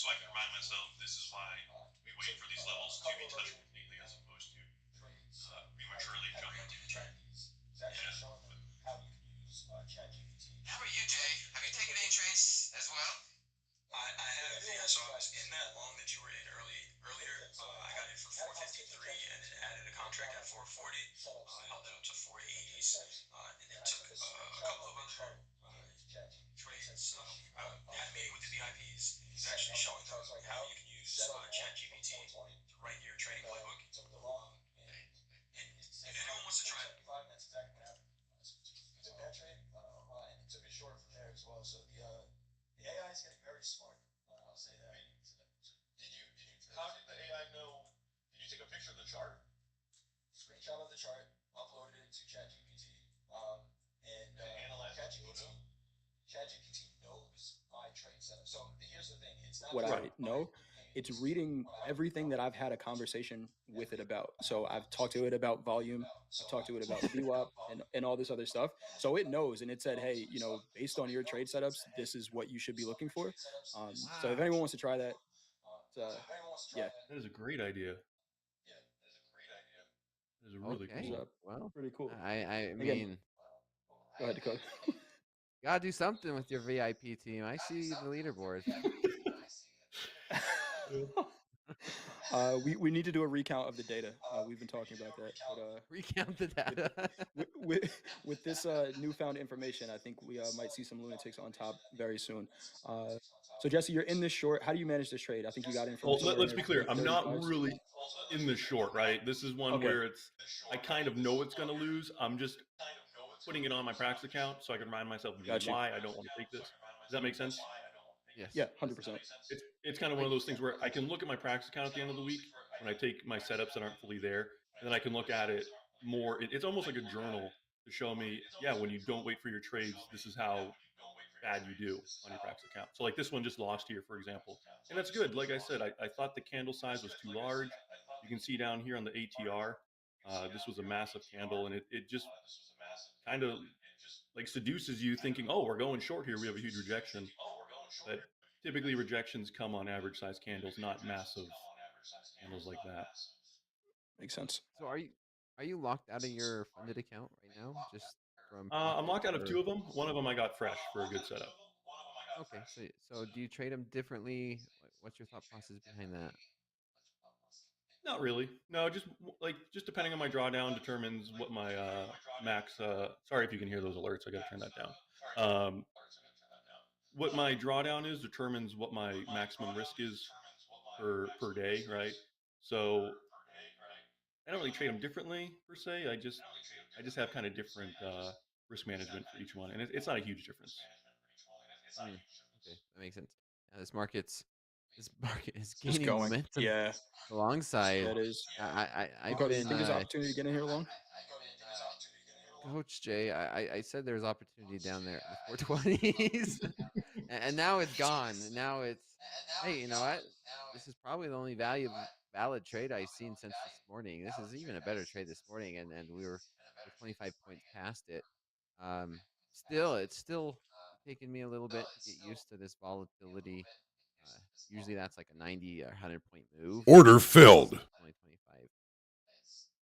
so I can remind myself this is why we wait for these levels to be touched completely as opposed to prematurely jumping. Yeah. How about you, Jay? Have you taken any trades as well? I have, yeah. So I was in that long that you were in earlier. I got in for 453 and then added a contract at 440. Held it up to 480s, and then took a couple of other trades. I had a meeting with the VIPs. He's actually showing them how you can use ChatGPT to write your trading playbook. And if anyone wants to try it, How did the AI know? Did you take a picture of the chart? And analyze the photo? What Right. I know, it's reading everything that I've had a conversation with it about. So I've talked to it about volume, I've talked to it about VWAP and all this other stuff. So it knows, and it said, hey, based on your trade setups, this is what you should be looking for. So if Wow. anyone wants to try that, yeah, That is a great idea. That is really it's Okay. cool. Well, pretty cool. I Again, mean, go ahead, Dakota. gotta do something with your VIP team. I see the leaderboard. We need to do a recount of the data. We've been talking about that, but Recount the with data. with this newfound information, I think we might see some lunatics on top very soon. So Jesse, you're in this short. How do you manage this trade? I think you got in from Well, somewhere in let's the be clear. mid I'm not 35s. really in the short, right? This is one Okay, where I kind of know it's going to lose. I'm just putting it on my practice account so I can remind myself got you. why I don't want to take this. Does that make sense? Yes. Yeah, 100%. It's kind of one of those things where I can look at my practice account at the end of the week when I take my setups that aren't fully there, and then I can look at it more. It's almost like a journal to show me, yeah, when you don't wait for your trades, this is how bad you do on your practice account. So like this one just lost here, for example, and that's good. Like I said, I thought the candle size was too large. You can see down here on the ATR, this was a massive candle, and it just kind of like seduces you thinking, oh, we're going short here. We have a huge rejection. But typically rejections come on average size candles, not massive candles like that. Makes sense. So are you locked out of your funded account right now, just from I'm profit locked out of or? two of them. One of them I got fresh for a good setup. Okay, so do you trade them differently? What's your thought process behind that? Not really. No, just depending on my drawdown determines what my max. Sorry if you can hear those alerts. I got to turn that down. Um, what my drawdown is determines what my maximum risk is per day, right? So I don't really trade them differently per se. I just have kind of different risk management for each one, and it's not a huge difference. Okay, that makes sense. Now this market is Just gaining going. momentum Yeah, alongside. that is. I've Dakota, do you been think there's opportunity to get in here long? Coach Jay. I said there's opportunity down there at the 420s, and now it's gone. And now it's, hey, you know what? This is probably the only valid trade I've seen since this morning. This is even a better trade this morning, and we're 25 points past it. Um, it's still taking me a little bit to get used to this volatility. Uh, Usually that's like a 90 or 100 point move. Order This filled. is 2025.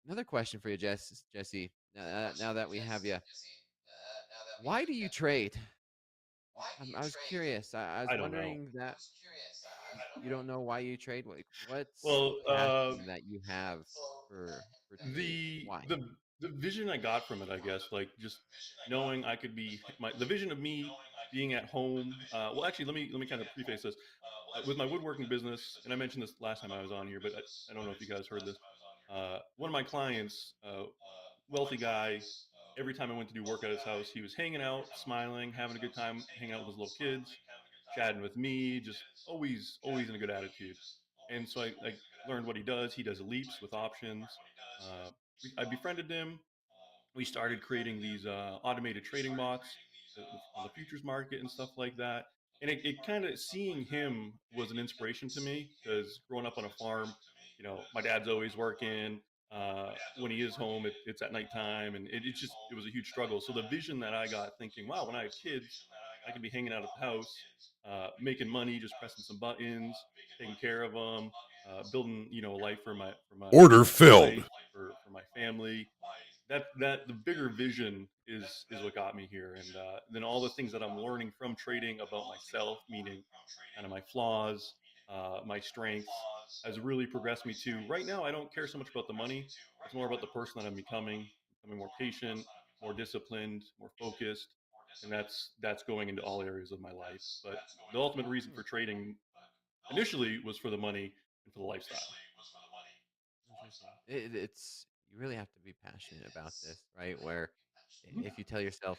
Another question for you, Jesse. Now that we have you, why do you trade? I was curious. I was I don't know. wondering that you don't know why you trade. What's the Well, passion that you have for trading? the Why? the the vision I got from it, I guess, like just knowing I could be the vision of me being at home. Well, actually, let me kind of preface this with my woodworking business, and I mentioned this last time I was on here, but I don't know if you guys heard this. One of my clients, wealthy guy. Every time I went to do work at his house, he was hanging out, smiling, having a good time, hanging out with his little kids, chatting with me, just always in a good attitude. And so I learned what he does. He does leaps with options. Uh, I befriended him. We started creating these automated trading bots on the futures market and stuff like that. And it kind of seeing him was an inspiration to me because growing up on a farm, my dad's always working. When he is home, it's at nighttime, and it was a huge struggle. So the vision that I got, thinking, wow, when I have kids, I could be hanging out at the house, making money, just pressing some buttons, taking care of them, building, you know, a life for Order my filled. wife, for my family. That the bigger vision is what got me here, and then all the things that I'm learning from trading about myself, meaning kind of my flaws, my strengths, has really progressed me to right now. I don't care so much about the money. It's more about the person that I'm becoming more patient, more disciplined, more focused, and that's going into all areas of my life. But the ultimate reason for trading initially was for the money and for the lifestyle. Interesting. It's you really have to be passionate about this, right? Where Mhm. if you tell yourself,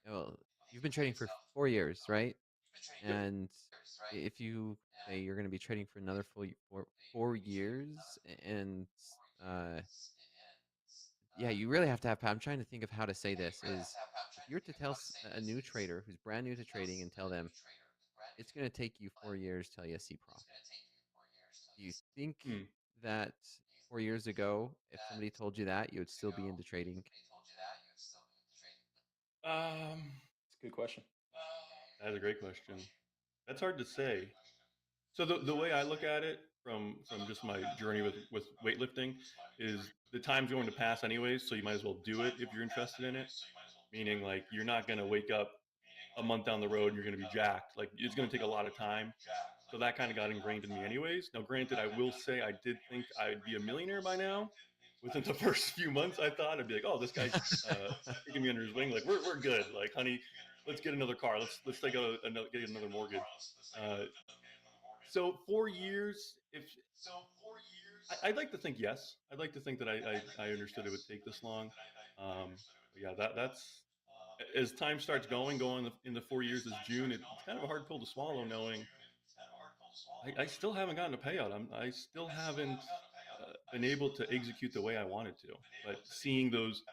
well, you've been trading for 4 years, right? Yep. And if you say you're going to be trading for another 4 years, and uh, yeah, you really have to have. I'm trying to think of how to say this. Is if you're to tell a new trader who's brand new to trading and tell them it's going to take you 4 years till you see profit. Do you think Hmm. that 4 years ago, if somebody told you that, you would still be into trading? Um, It's a good question. that's a great question. That's hard to say. So the way I look at it from just my journey with weightlifting is the time's going to pass anyways, so you might as well do it if you're interested in it. Meaning like you're not gonna wake up a month down the road and you're gonna be jacked. Like it's gonna take a lot of time. So that kind of got ingrained in me anyways. Now granted, I will say I did think I'd be a millionaire by now. Within the first few months, I thought I'd be like, oh, this guy's taking me under his wing. Like we're good. Like honey, let's get another car. Let's take get another mortgage. Uh, so 4 years, if I'd like to think yes, I'd like to think that I understood it would take this long. But yeah, that's as time starts going in the 4 years this June. It's kind of a hard pill to swallow, knowing I still haven't gotten a payout. I still haven't been able to execute the way I wanted to. But seeing those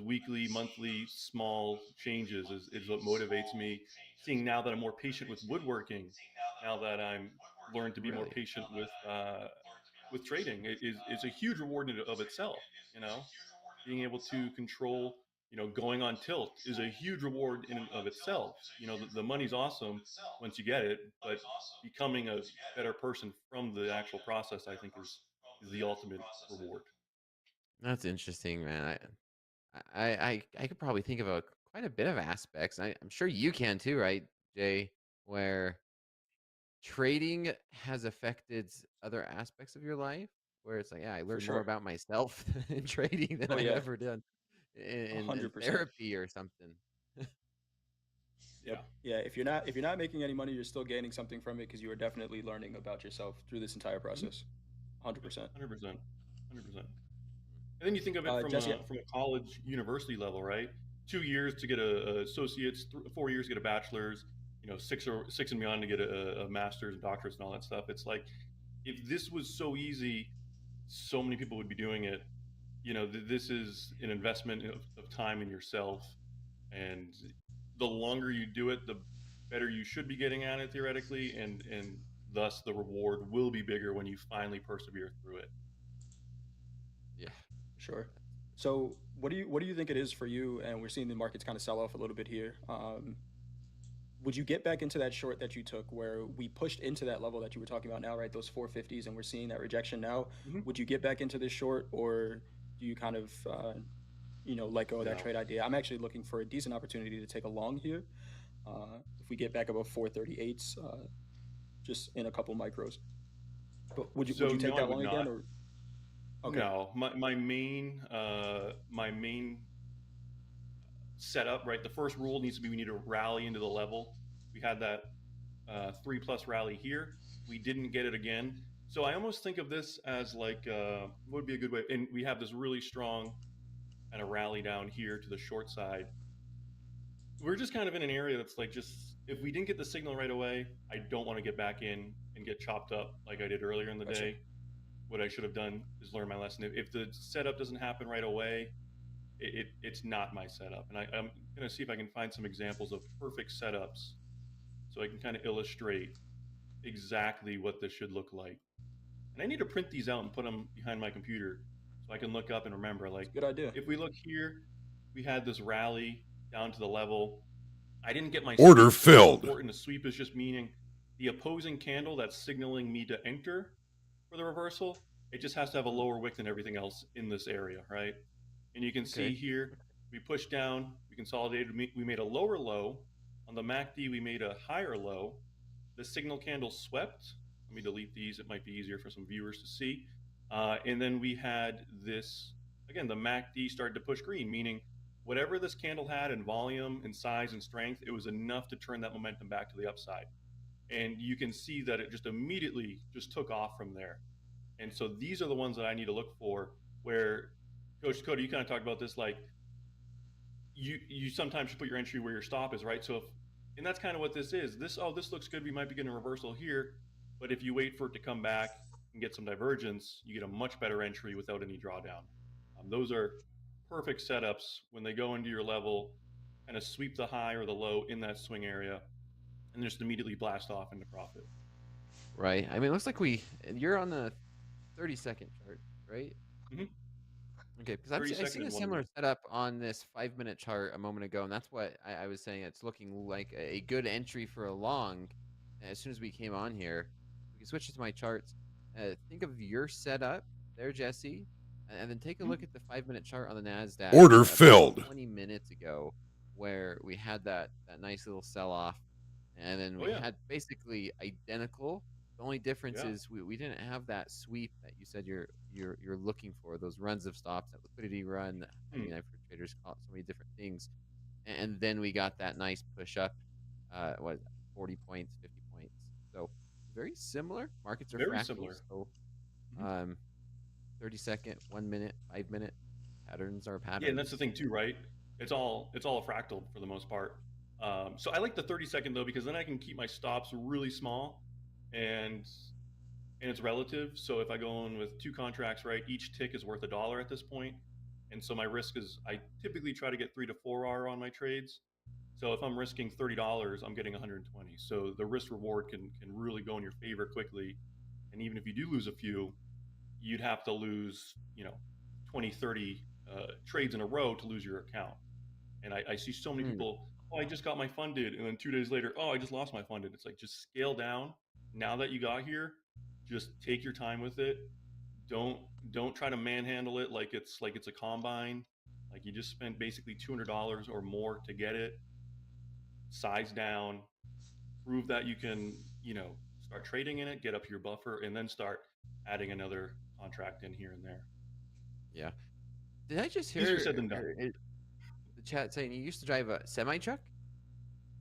weekly, monthly, small changes is what motivates me. Seeing now that I'm more patient with woodworking, now that I'm learned to be more Really? patient with trading, is a huge reward in and of itself. You know, being able to control, you know, going on tilt is a huge reward in and of itself. You know, the money's awesome once you get it, but becoming a better person from the actual process, I think, is the ultimate reward. That's interesting, man. I could probably think of quite a bit of aspects. I'm sure you can too, right, Jay? Where trading has affected other aspects of your life, where it's like, yeah, I For learned more sure. about myself in trading than Oh I've yeah, ever done in 100%. therapy or something. Yep. Yeah, Yeah. If you're not making any money, you're still gaining something from it because you are definitely learning about yourself through this entire mhm, process. yep, 100%. 100%, 100%. And then you think of it Jesse, from a college university level, right? 2 years to get a associates, 4 years to get a bachelor's, you know, six and beyond to get a master's and doctorates and all that stuff. It's like if this was so easy, so many people would be doing it. You know, this is an investment of time in yourself, and the longer you do it, the better you should be getting at it theoretically, and thus the reward will be bigger when you finally persevere through it. Yeah. sure. So what do you think it is for you? And we're seeing the markets kind of sell off a little bit here. Would you get back into that short that you took where we pushed into that level that you were talking about now, right? Those 450s, and we're seeing that rejection now. Hmm. Would you get back into this short, or do you kind of let go of that No. trade idea? I'm actually looking for a decent opportunity to take a long here. If we get back above 438s, just in a couple micros. But would So you take no, I that would long again, not. or okay? No, my main setup, right? The first rule needs to be we need to rally into the level. We had that 3+ rally here. We didn't get it again. So I almost think of this as like what would be a good way. And we have this really strong kind of rally down here to the short side. We're just kind of in an area that's like just if we didn't get the signal right away, I don't want to get back in and get chopped up like I did earlier in the Gotcha. day. What I should have done is learn my lesson. If the setup doesn't happen right away, it's not my setup. And I'm going to see if I can find some examples of perfect setups so I can kind of illustrate exactly what this should look like. And I need to print these out and put them behind my computer so I can look up and remember. It's Like, a good idea. if we look here, we had this rally down to the level. I didn't get my Order sweep. filled. Important. A sweep is just meaning the opposing candle that's signaling me to enter for the reversal. It just has to have a lower wick than everything else in this area, right? And you can see here, we pushed down, we consolidated, we made a lower low. On the MACD, we made a higher low. The signal candle swept. Let me delete these. It might be easier for some viewers to see. And then we had this, again, the MACD started to push green, meaning whatever this candle had in volume and size and strength, it was enough to turn that momentum back to the upside. And you can see that it just immediately just took off from there. And so these are the ones that I need to look for, where Coach Dakota, you kind of talked about this, like you sometimes should put your entry where your stop is, right? So if, and that's kind of what this is. This looks good. We might be getting a reversal here, but if you wait for it to come back and get some divergence, you get a much better entry without any drawdown. Those are perfect setups when they go into your level, kind of sweep the high or the low in that swing area, and just immediately blast off into profit. Right. I mean, it looks like you're on the 30-second chart, right? Mm-hmm. Okay, because I've seen a similar setup on this 5-minute chart a moment ago, and that's what I was saying. It's looking like a good entry for a long. As soon as we came on here, we can switch to my charts. Think of your setup there, Jesse, and then take a look at the 5-minute chart on the NASDAQ. Order filled. 20 minutes ago, where we had that nice little sell-off, and then we had basically identical. The only difference is we didn't have that sweep that you said you're looking for, those runs of stops, that liquidity run. I mean, I've heard traders call it so many different things. And then we got that nice push up, 40 points, 50 points. So very similar. Markets are very fractals. Similar. So 30-second, 1 minute, 5-minute patterns are patterns. Yeah, and that's the thing too, right? It's all a fractal for the most part. So I like the 30-second though, because then I can keep my stops really small, and it's relative. So if I go in with 2 contracts, right, each tick is worth $1 at this point. And so my risk is, I typically try to get 3 to 4 R on my trades. So if I'm risking $30, I'm getting 120. So the risk reward can really go in your favor quickly. And even if you do lose a few, you'd have to lose, 20, 30 trades in a row to lose your account. And I see so many people, I just got my funded. And then 2 days later, I just lost my funded. It's like, just scale down. Now that you got here, just take your time with it. Don't try to manhandle it like it's a combine. Like you just spent basically $200 or more to get it. Size down, prove that you can, start trading in it, get up your buffer, and then start adding another contract in here and there. Yeah. Did I just hear easier said than done. The chat saying you used to drive a semi truck?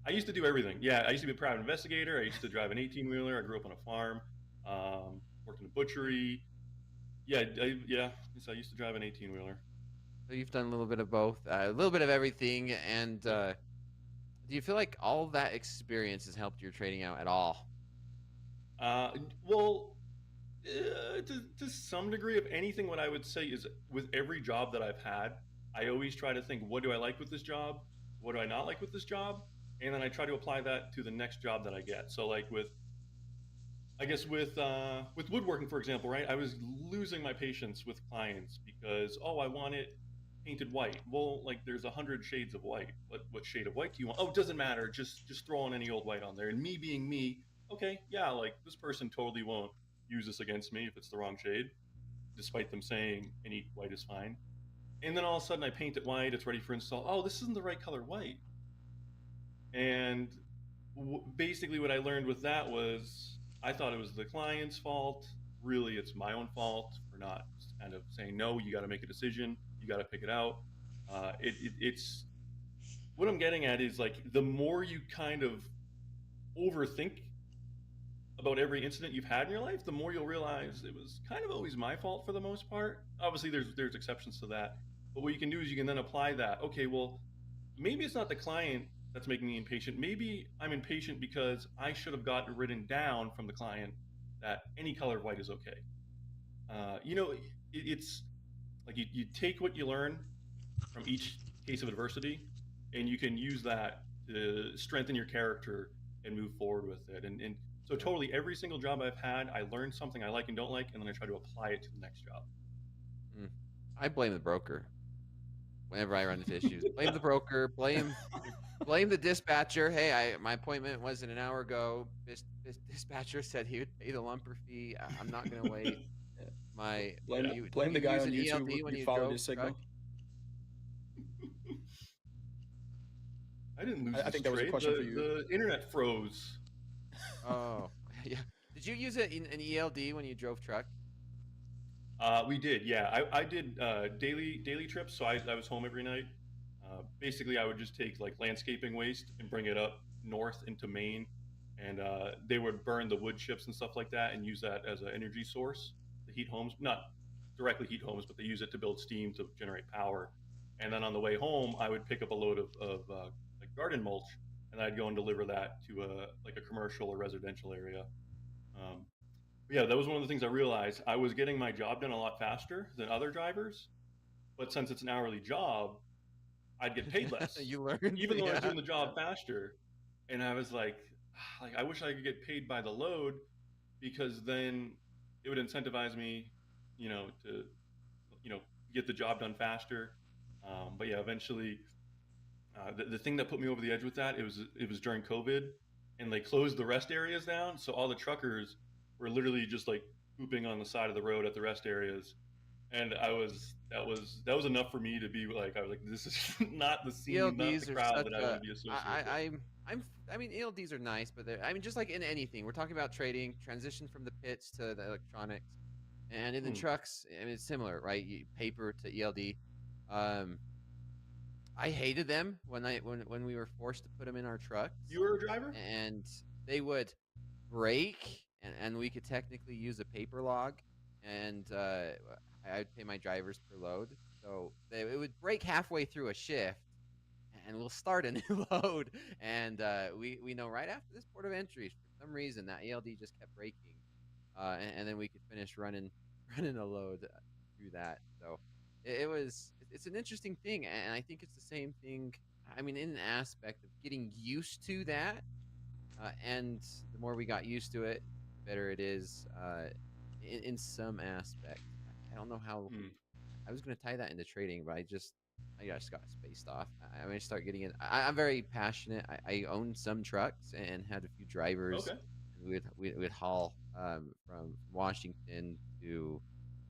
I used to do everything. Yeah, I used to be a private investigator. I used to drive an 18-wheeler. I grew up on a farm, worked in a butchery. Yeah, I used to drive an 18-wheeler. So you've done a little bit of both, a little bit of everything. And do you feel like all of that experience has helped your trading out at all? Well, to some degree. If anything, what I would say is, with every job that I've had, I always try to think, what do I like with this job? What do I not like with this job? And then I try to apply that to the next job that I get. So like with woodworking, for example, right? I was losing my patience with clients because, I want it painted white. Well, like there's 100 shades of white. What shade of white do you want? Oh, it doesn't matter. Just throw on any old white on there. And me being me, okay, yeah, like this person totally won't use this against me if it's the wrong shade, despite them saying any white is fine. And then all of a sudden I paint it white, it's ready for install. Oh, this isn't the right color white. And basically what I learned with that was, I thought it was the client's fault. Really, it's my own fault for not kind of saying, no, you got to make a decision. You got to pick it out. It's what I'm getting at is, like, the more you kind of overthink about every incident you've had in your life, the more you'll realize it was kind of always my fault for the most part. Obviously, there's exceptions to that. But what you can do is you can then apply that. Okay, well, maybe it's not the client that's making me impatient. Maybe I'm impatient because I should have gotten written down from the client that any color of white is okay. It's like you take what you learn from each case of adversity, and you can use that to strengthen your character and move forward with it. And so totally every single job I've had, I learned something I like and don't like, and then I try to apply it to the next job. I blame the broker. whenever I run into issues. Blame the broker. Blame the dispatcher. Hey, my appointment wasn't an hour ago. Dispatcher said he would pay the lumper fee. I'm not gonna wait. Yeah. Yeah. Blame Did the you guy use on an YouTube ELD when you you followed drove his truck? signal. I didn't lose I this think that was a trade. question for you. The internet froze. Oh, yeah. Did you use it in an ELD when you drove truck? We did, yeah. I did daily trips, so I was home every night. Basically, I would just take like landscaping waste and bring it up north into Maine, and they would burn the wood chips and stuff like that, and use that as an energy source to heat homes. Not directly heat homes, but they use it to build steam to generate power. And then on the way home, I would pick up a load of like garden mulch, and I'd go and deliver that to like a commercial or residential area. Um, yeah, that was one of the things I realized. I was getting my job done a lot faster than other drivers, but since it's an hourly job, I'd get paid less, You learned, even though I was doing yeah. the job faster. And I was like I wish I could get paid by the load, because then it would incentivize me, to you know get the job done faster. But yeah, eventually, the thing that put me over the edge with that, it was during COVID, and they closed the rest areas down, so all the truckers were literally just like pooping on the side of the road at the rest areas, and that was enough for me to be like, I was like, this is not the scene, not the ELDs are crowd such that I want to be associated with. I mean, ELDs are nice, but I mean, just like in anything, we're talking about trading, transition from the pits to the electronics, and in the trucks, I mean, it's similar, right? Paper to ELD. I hated them when we were forced to put them in our trucks, You were a driver? and they would break, and we could technically use a paper log, and I'd pay my drivers per load, so it would break halfway through a shift, and we'll start a new load, and we know right after this port of entry, for some reason that ELD just kept breaking, and then we could finish running running a load through that. So it's an interesting thing, and I think it's the same thing. I mean, in an aspect of getting used to that, and the more we got used to it, the better it is. In some aspect, I don't know how. I was going to tie that into trading, but I just got spaced off. I'm going to start getting in. I'm very passionate. I own some trucks and had a few drivers. Okay. And we'd haul from Washington to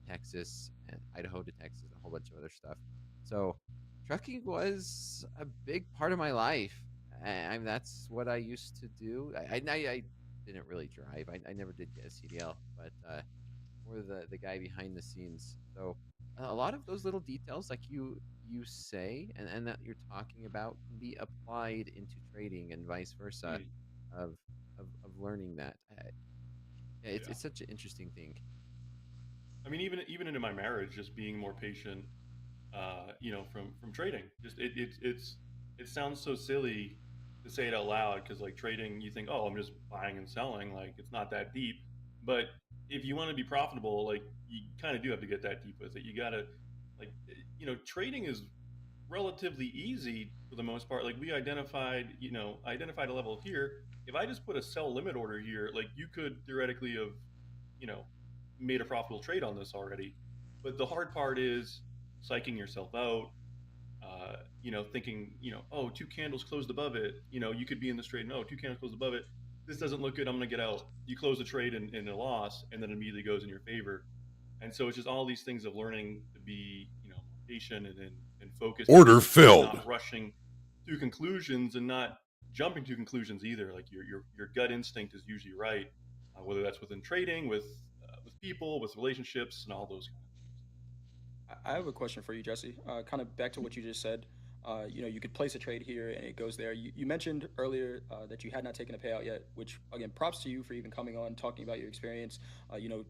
Texas and Idaho to Texas, a whole bunch of other stuff. So trucking was a big part of my life. That's what I used to do. I didn't really drive. I never did get a CDL, but more the guy behind the scenes. So a lot of those little details, like you say, and that you're talking about, can be applied into trading and vice versa, of of learning that. It's such an interesting thing. I mean, even into my marriage, just being more patient, from trading. Just it sounds so silly to say it out loud, because like trading, you think, oh, I'm just buying and selling, like it's not that deep. But if you want to be profitable, like you kind of do have to get that deep with it. You gotta, like, trading is relatively easy for the most part. Like we identified a level here. If I just put a sell limit order here, like you could theoretically have, you know, made a profitable trade on this already. But the hard part is psyching yourself out, thinking, oh, two candles closed above it. You could be in this trade, no, two candles closed above it. This doesn't look good. I'm going to get out. You close the trade in a loss, and then immediately goes in your favor. And so it's just all these things of learning to be, patient and focused. Order filled. Not rushing to conclusions and not jumping to conclusions either. Like your gut instinct is usually right, whether that's within trading, with people, with relationships, and all those kind of things. I have a question for you, Jesse. Kind of back to what you just said. You could place a trade here and it goes there. You mentioned earlier that you had not taken a payout yet, which again, props to you for even coming on, talking about your experience.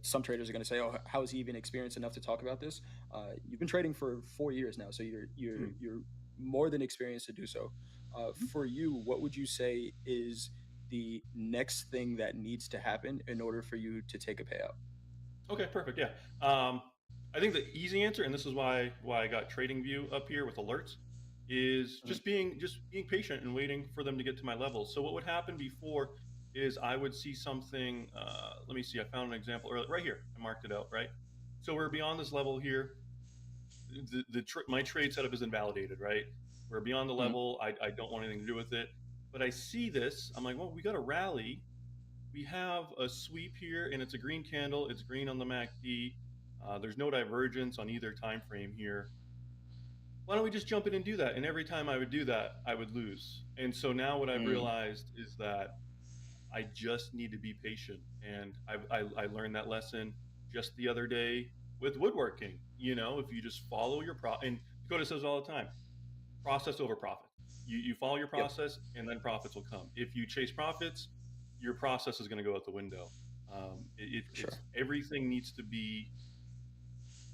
Some traders are going to say, "Oh, how is he even experienced enough to talk about this?" You've been trading for 4 years now, so you're more than experienced to do so. For you, what would you say is the next thing that needs to happen in order for you to take a payout? Okay, perfect. Yeah. I think the easy answer, and this is why I got TradingView up here with alerts, is just being patient and waiting for them to get to my level. So what would happen before is I would see something. Let me see. I found an example earlier, right here. I marked it out. Right. So we're beyond this level here. my trade setup is invalidated, right? We're beyond the level. I don't want anything to do with it. But I see this. I'm like, well, we got a rally. We have a sweep here, and it's a green candle. It's green on the MACD. There's no divergence on either time frame here. Why don't we just jump in and do that? And every time I would do that, I would lose. And so now what I've realized is that I just need to be patient. And I learned that lesson just the other day with woodworking. If you just follow your and Dakota says all the time, process over profit. You follow your process, and then profits will come. If you chase profits, your process is going to go out the window. Everything needs to be.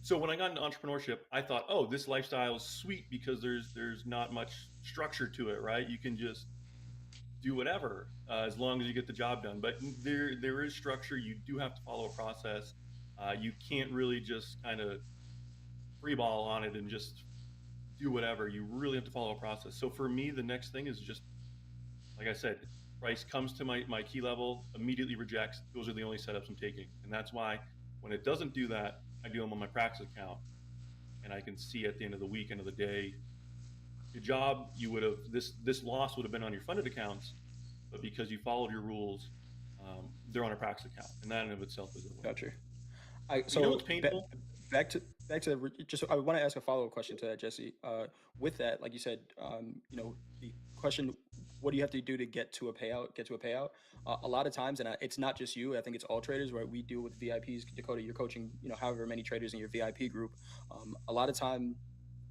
So when I got into entrepreneurship, I thought, oh, this lifestyle is sweet because there's not much structure to it, right? You can just do whatever as long as you get the job done. But there is structure. You do have to follow a process. You can't really just kind of freeball on it and just do whatever. You really have to follow a process. So for me, the next thing is just, like I said, price comes to my key level, immediately rejects. Those are the only setups I'm taking. And that's why when it doesn't do that, I do them on my practice account. And I can see at the end of the week, end of the day, good job. You would have, this loss would have been on your funded accounts, but because you followed your rules, they're on a practice account. And that in of itself is a win. Gotcha. So it's painful. Back to just, I want to ask a follow-up question to that, Jesse. With that, like you said, the question, what do you have to do to get to a payout? A lot of times, and it's not just you, I think it's all traders, right? We deal with VIPs. Dakota, you're coaching, however many traders in your VIP group. A lot of time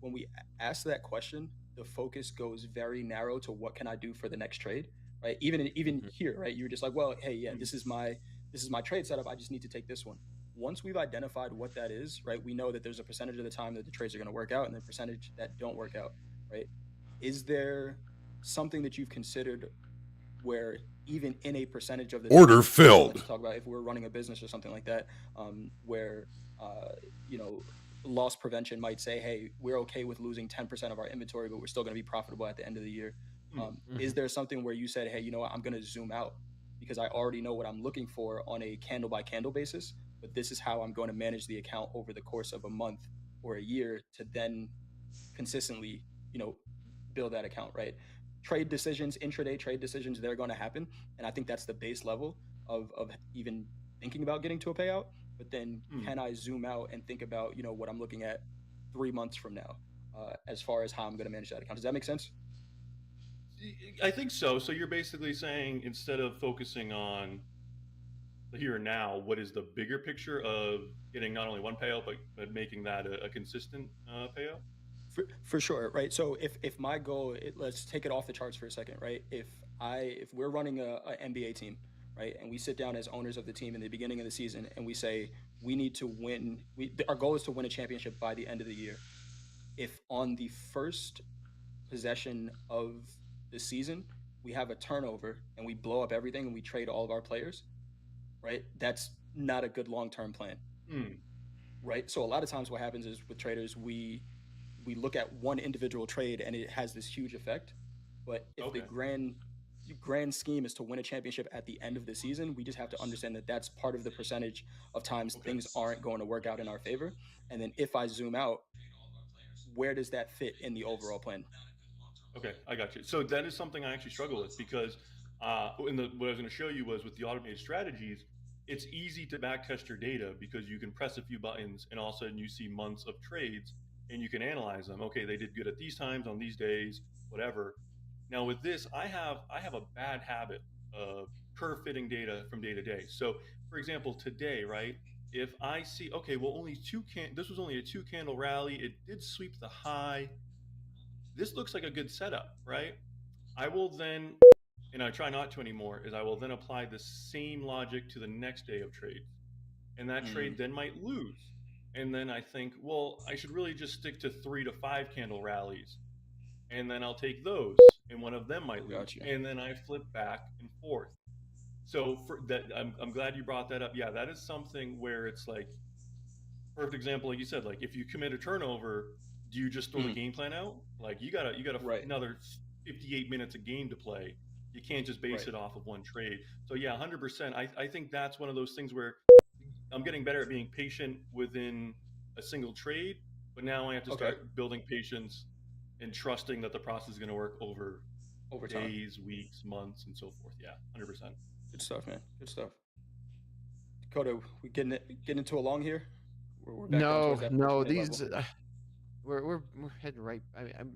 when we ask that question, the focus goes very narrow to what can I do for the next trade, right? Even here, right? You're just like, well, hey, yeah, this is my trade setup. I just need to take this one. Once we've identified what that is, right, we know that there's a percentage of the time that the trades are going to work out and the percentage that don't work out, right? Is there something that you've considered where even in a percentage of the order filled, let's talk about if we're running a business or something like that, where loss prevention might say, hey, we're okay with losing 10% of our inventory, but we're still going to be profitable at the end of the year. Is there something where you said, hey, you know what, I'm going to zoom out because I already know what I'm looking for on a candle by candle basis, but this is how I'm going to manage the account over the course of a month or a year to then consistently, build that account, right? Trade decisions, intraday trade decisions, they're going to happen. And I think that's the base level of even thinking about getting to a payout. But then can I zoom out and think about, what I'm looking at 3 months from now, as far as how I'm going to manage that account? Does that make sense? I think so. So you're basically saying instead of focusing on the here and now, what is the bigger picture of getting not only one payout, but making that a consistent payout? For sure, right? So if my goal, let's take it off the charts for a second, right? If we're running a NBA team, right, and we sit down as owners of the team in the beginning of the season and we say we need to win, our goal is to win a championship by the end of the year. If on the first possession of the season we have a turnover and we blow up everything and we trade all of our players, right? That's not a good long-term plan, right? So a lot of times what happens is with traders, we look at one individual trade and it has this huge effect. But if the grand scheme is to win a championship at the end of the season, we just have to understand that that's part of the percentage of times things aren't going to work out in our favor. And then if I zoom out, where does that fit in the overall plan? Okay, I got you. So that is something I actually struggle with because what I was going to show you was with the automated strategies, it's easy to backtest your data because you can press a few buttons and all of a sudden you see months of trades and you can analyze them. Okay, they did good at these times on these days, whatever. Now with this, I have a bad habit of curve fitting data from day to day. So for example, today, right? If I see, okay, well, this was only a 2 candle rally. It did sweep the high. This looks like a good setup, right? I will then, and I try not to anymore, is I will then apply the same logic to the next day of trades. And that trade then might lose. And then I think, well, I should really just stick to 3 to 5 candle rallies. And then I'll take those, and one of them might lose. Gotcha. And then I flip back and forth. So for that, I'm glad you brought that up. Yeah, that is something where it's like, perfect example, like you said, like if you commit a turnover, do you just throw the game plan out? Like you got another 58 minutes of game to play. You can't just base it off of one trade. So yeah, 100%. I think that's one of those things where I'm getting better at being patient within a single trade, but now I have to Okay. start building patience and trusting that the process is going to work over time. days, weeks, months, and so forth. Yeah, 100%. Good stuff, man. Good stuff. Dakota, we getting into a long here? We're back down towards that 30-minute these level. we're heading right. I'm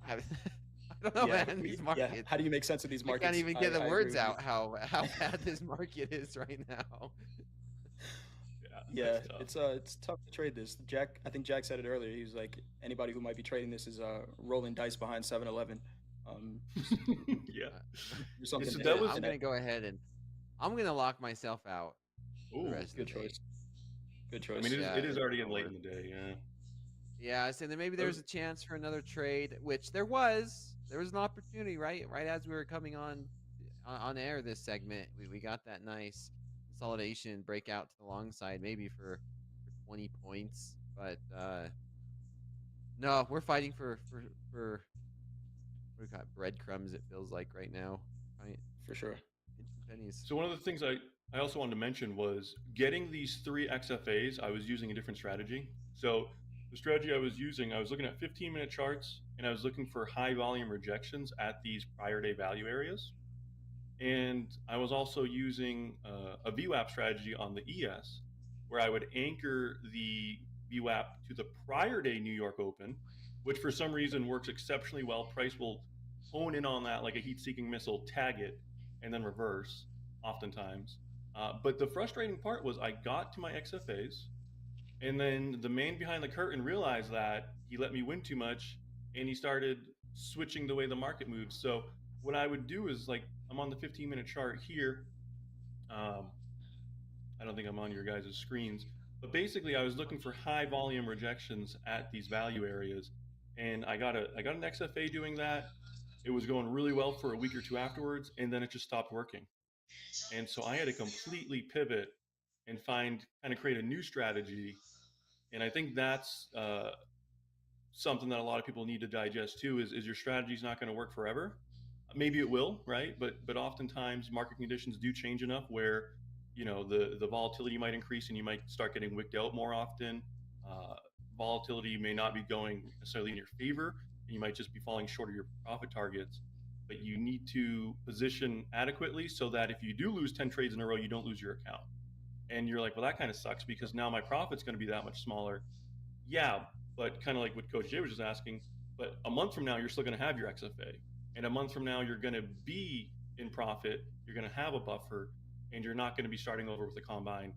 having, I don't know, man. These markets. How do you make sense of these markets? I can't even get the I words agree with out how bad this market is right now. Yeah, it's tough to trade this. I think Jack said it earlier. He was like, anybody who might be trading this is rolling dice behind 7-Eleven. Yeah. So I'm gonna go ahead and I'm gonna lock myself out. Ooh, good choice. Good choice. I mean, it is already late in the day. Yeah. Yeah, I said that maybe there's a chance for another trade, which there was. There was an opportunity, right as we were coming on air this segment. We got that nice consolidation breakout to the long side, maybe for 20 points. But no, we're fighting for we got breadcrumbs. It feels like right now, right? For sure. Pennies. So one of the things I also wanted to mention was getting these 3 XFAs. I was using a different strategy. So the strategy I was using, I was looking at 15-minute charts, and I was looking for high volume rejections at these prior day value areas. And I was also using a VWAP strategy on the ES, where I would anchor the VWAP to the prior day New York Open, which for some reason works exceptionally well. Price will hone in on that like a heat-seeking missile, tag it, and then reverse oftentimes. But the frustrating part was I got to my XFAs, and then the man behind the curtain realized that he let me win too much, and he started switching the way the market moves. So what I would do is, like, I'm on the 15-minute chart here. I don't think I'm on your guys' screens, but basically I was looking for high volume rejections at these value areas, and I got an XFA doing that. It was going really well for a week or two afterwards, and then it just stopped working. And so I had to completely pivot and create a new strategy. And I think that's something that a lot of people need to digest too, is your strategy's not going to work forever. Maybe it will, right? But oftentimes market conditions do change enough where, the volatility might increase and you might start getting wicked out more often. Volatility may not be going necessarily in your favor, and you might just be falling short of your profit targets. But you need to position adequately so that if you do lose 10 trades in a row, you don't lose your account. And you're like, well, that kind of sucks because now my profit's going to be that much smaller. Yeah, but kind of like what Coach Jay was just asking, but a month from now, you're still going to have your XFA. And a month from now, you're going to be in profit, you're going to have a buffer, and you're not going to be starting over with the combine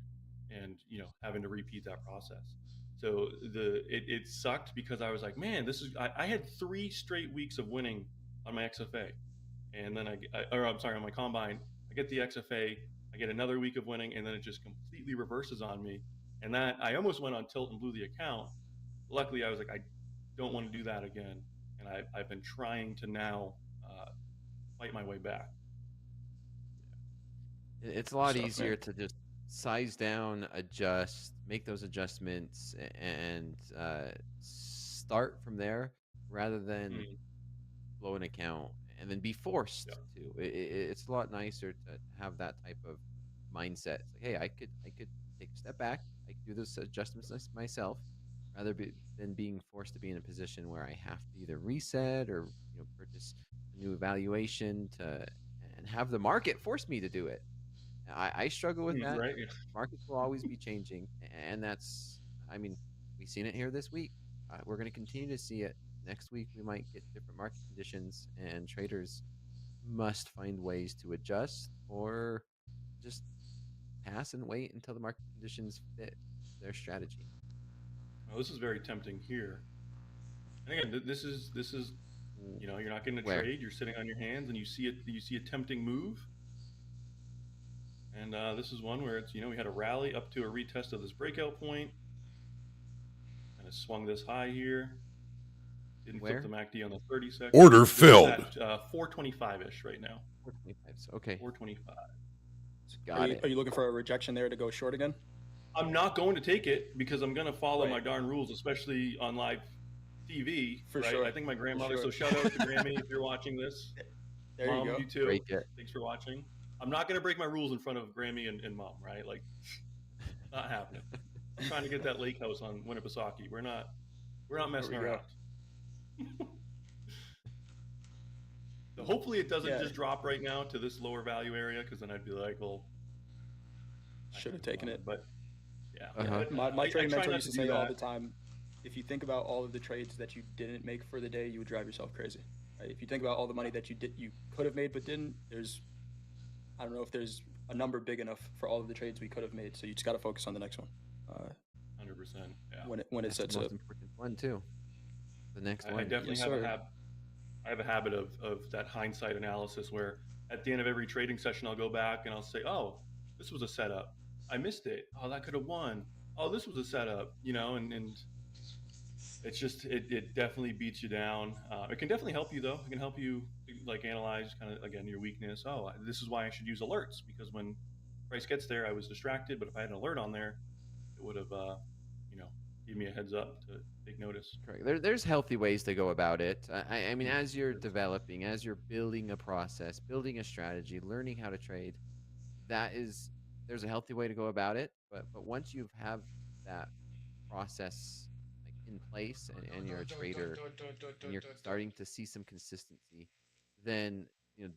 and, having to repeat that process. So it sucked because I was like, man, I had 3 straight weeks of winning on my XFA. And then on my combine, I get the XFA, I get another week of winning, and then it just completely reverses on me. And that I almost went on tilt and blew the account. Luckily, I was like, I don't want to do that again. And I've been trying to now fight my way back. It's a lot easier to just size down, adjust, make those adjustments, and start from there rather than blow an account and then be forced to. It's a lot nicer to have that type of mindset. It's like, hey, I could take a step back. I could do those adjustments myself, rather than being forced to be in a position where I have to either reset or purchase a new evaluation and have the market force me to do it. I struggle with that. Right. Markets will always be changing, and that's, we've seen it here this week. We're going to continue to see it. Next week, we might get different market conditions, and traders must find ways to adjust or just pass and wait until the market conditions fit their strategy. Well, this is very tempting here. And again, this is you're not getting a trade. You're sitting on your hands, and you see a tempting move. And this is one where it's, we had a rally up to a retest of this breakout point. And it swung this high here. Didn't flip the MACD on the 30 seconds. Order filled. At 425-ish right now. 425. Okay. 425. Got it. Are you looking for a rejection there to go short again? I'm not going to take it because I'm going to follow my darn rules, especially on live TV. For sure. I think my grandmother. So shout out to Grammy if you're watching this. There Mom, you go. You too. Break it. Thanks for watching. I'm not going to break my rules in front of Grammy and Mom, right? Like, not happening. I'm trying to get that lake house on Winnipesaukee. We're not We're not There messing we go. around. So hopefully it doesn't Yeah. just drop right now to this lower value area, because then I'd be like, well, I Should have should've taken gone. it. But yeah, Uh-huh. but My I trading try mentor not used to to do say all that. the time, if you think about all of the trades that you didn't make for the day, you would drive yourself crazy. Right? If you think about all the money that you could have made but didn't, I don't know if there's a number big enough for all of the trades we could have made. So you just got to focus on the next one. 100%. Yeah. When it That's the sets most up. important one too. The next I one. definitely Yes, have a sir. I have a habit of that hindsight analysis where at the end of every trading session, I'll go back and I'll say, oh, this was a setup. I missed it. Oh, that could have won. Oh, this was a setup, and it's just, it definitely beats you down. It can definitely help you though. It can help you like analyze kind of, again, your weakness. Oh, this is why I should use alerts, because when price gets there, I was distracted, but if I had an alert on there, it would have, you know, give me a heads up to take notice. Correct. There's healthy ways to go about it. I mean, as you're developing, as you're building a process, building a strategy, learning how to trade, there's a healthy way to go about it. But once you have that process like in place, and you're a trader and you're starting to see some consistency, then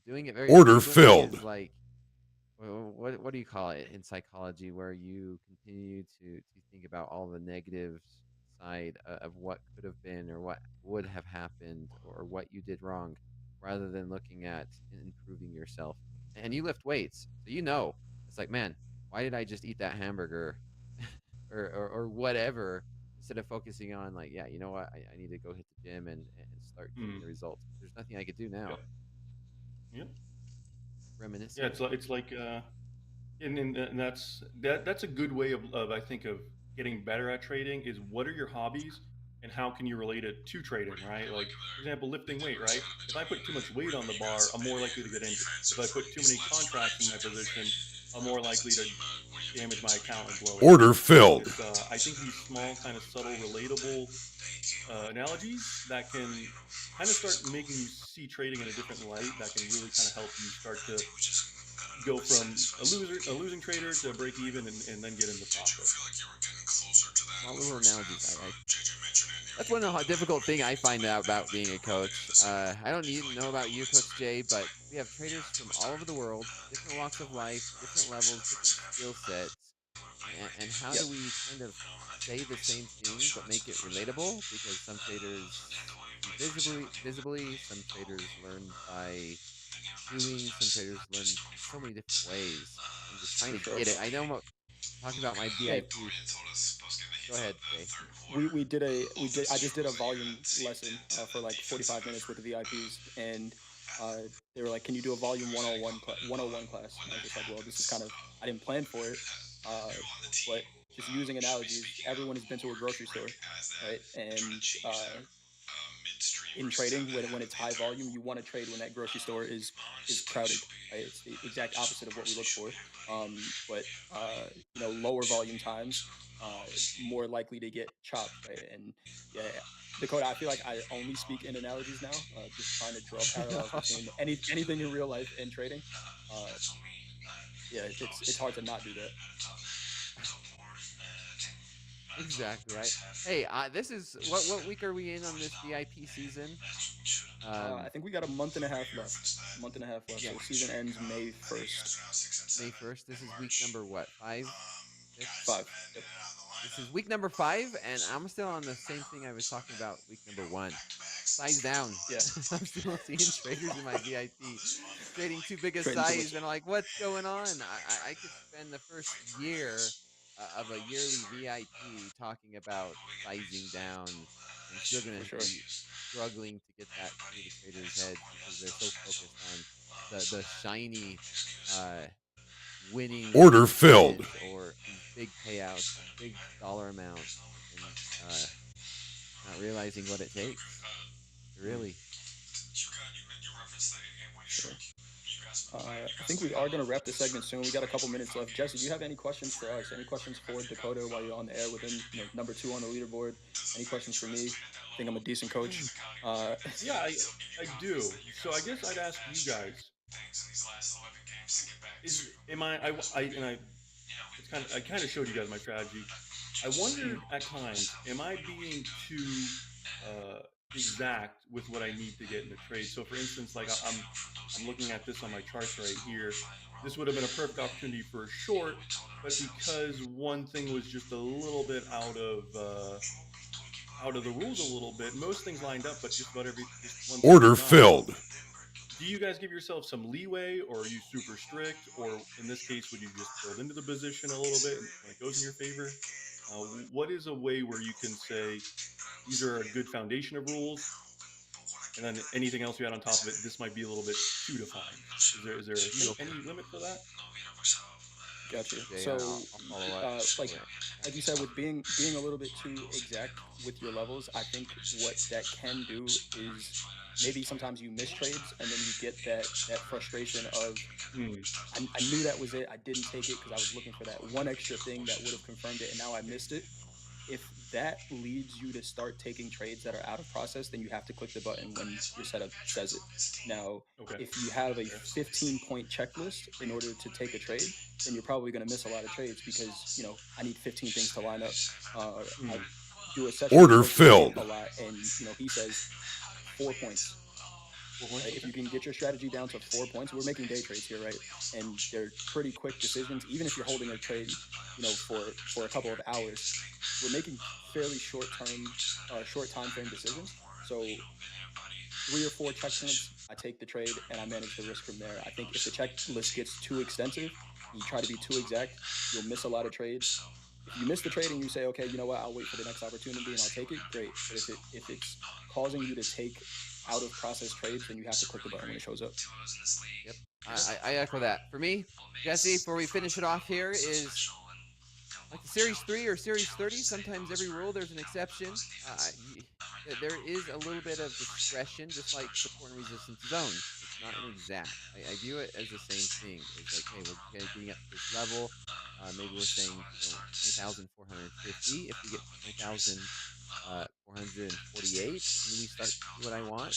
doing it very Order frequently filled. is like, what do you call it in psychology, where you continue to think about all the negative side of what could have been or what would have happened or what you did wrong, rather than looking at improving yourself. And you lift weights, so it's like, man, why did I just eat that hamburger or whatever, instead of focusing on like, yeah, you know what, I need to go hit the gym and start getting the results. There's nothing I could do now. Yep. Yep. Reminiscing. Yeah, it's like, and that's a good way of I think of getting better at trading is, what are your hobbies and how can you relate it to trading, right? Like, for example, lifting weight, right? If I put too much weight on the bar, I'm more likely to get injured. If I put too many contracts in my position, I'm more likely to damage my account and blow it. Order filled. It's, I think these small, kind of subtle, relatable analogies that can kind of start making you see trading in a different light, that can really kind of help you start to go from a losing trader to break even, and then get into profit. Small little analogies. That's one difficult thing I find out about being a coach. I don't even know about you, Coach Jay, but we have traders from all over the world, different walks of life, different levels, different skill sets. And how do we kind of say the same thing but make it relatable? Because some traders visibly, some traders learn by doing, some traders learn so many different ways. I'm just trying to get it. I know I'm talking about my VIP. Go ahead, Jay. I just did a volume lesson for like 45 minutes with the VIPs, and they were like, "Can you do a volume 101 class?" And I was just like, "Well, this is kind of, I didn't plan for it, but just using analogies. Everyone has been to a grocery store, right? And in trading, when it's high volume, you want to trade when that grocery store is crowded, right? It's the exact opposite of what we look for. But lower volume times, more likely to get chopped, right? And yeah, Dakota, I feel like I only speak in analogies now, just trying to draw parallels between anything in real life and trading. Yeah, it's hard to not do that. Exactly right. Hey, this is what week are we in on this VIP season? I think we got a month and a half left. Yeah. So the season ends May 1st. May 1st. This is week number what? 5? 5. Yep. This is week number 5, and I'm still on the same thing I was talking about week number 1. Size down. Yeah. I'm still seeing traders in my VIP trading too big a Trading too size, much. and I'm like, what's going on? I could spend the first year of a yearly VIP talking about sizing down. I'm still going to be struggling to get that through the traders' heads, because they're so focused on the shiny winning Order filled. or these big payouts, big dollar amounts, and not realizing what it takes. Really. Sure. I think we are going to wrap the segment soon. We got a couple minutes left. Jesse, do you have any questions for us? Any questions for Dakota while you're on the air with him? Number 2 on the leaderboard. Any questions for me? I think I'm a decent coach. Yeah, I do. So I guess I'd ask you guys. It's I kind of showed you guys my strategy. I wondered at times, am I being too uh, exact with what I need to get in the trade? So, for instance, like I'm looking at this on my charts right here. This would have been a perfect opportunity for a short, but because one thing was just a little bit out of the rules a little bit, most things lined up, but just about just one thing Order did not. So, filled. do you guys give yourself some leeway, or are you super strict, or in this case would you just build into the position a little bit when it goes in your favor? What is a way where you can say these are a good foundation of rules, and then anything else you add on top of it, this might be a little bit too defined? Is there You go any first. limit for that? Gotcha. Jay, So, I'll follow up. like Yeah. like you said, with being a little bit too exact with your levels, I think what that can do is maybe sometimes you miss trades, and then you get that frustration of Mm, I knew that was it. I didn't take it because I was looking for that one extra thing that would have confirmed it, and now I missed it. If that leads you to start taking trades that are out of process, then you have to click the button when your setup says it. Now, okay. if you have a Fair. 15-point checklist in order to take a trade, then you're probably going to miss a lot of trades because, I need 15 things to line up. I Mm, do a session with Order Coach Wade filled. a lot, and, he says 4 points. 4 points. Right? If Okay. you can get your strategy down to 4 points, we're making day trades here, right? And they're pretty quick decisions. Even if you're holding a trade, for a couple of hours, we're making fairly short time frame decisions. So 3 or 4 checkpoints, I take the trade and I manage the risk from there. I think if the checklist gets too extensive, you try to be too exact, you'll miss a lot of trades. If you miss the trade and you say, okay, you know what, I'll wait for the next opportunity and I'll take it, great. But if it's causing you to take out of process trades, then you have to click the button when it shows up. Yep. I echo that. For me, Jesse, before we finish it off here, is like the Series 3 or Series 30. Sometimes every rule there's an exception. There is a little bit of discretion, just like support and resistance zones. It's not an exact. I view it as the same thing. It's like, hey, we're getting up to this level. Maybe we're saying 20,450. If we get to 20,448, and we start to do what I want,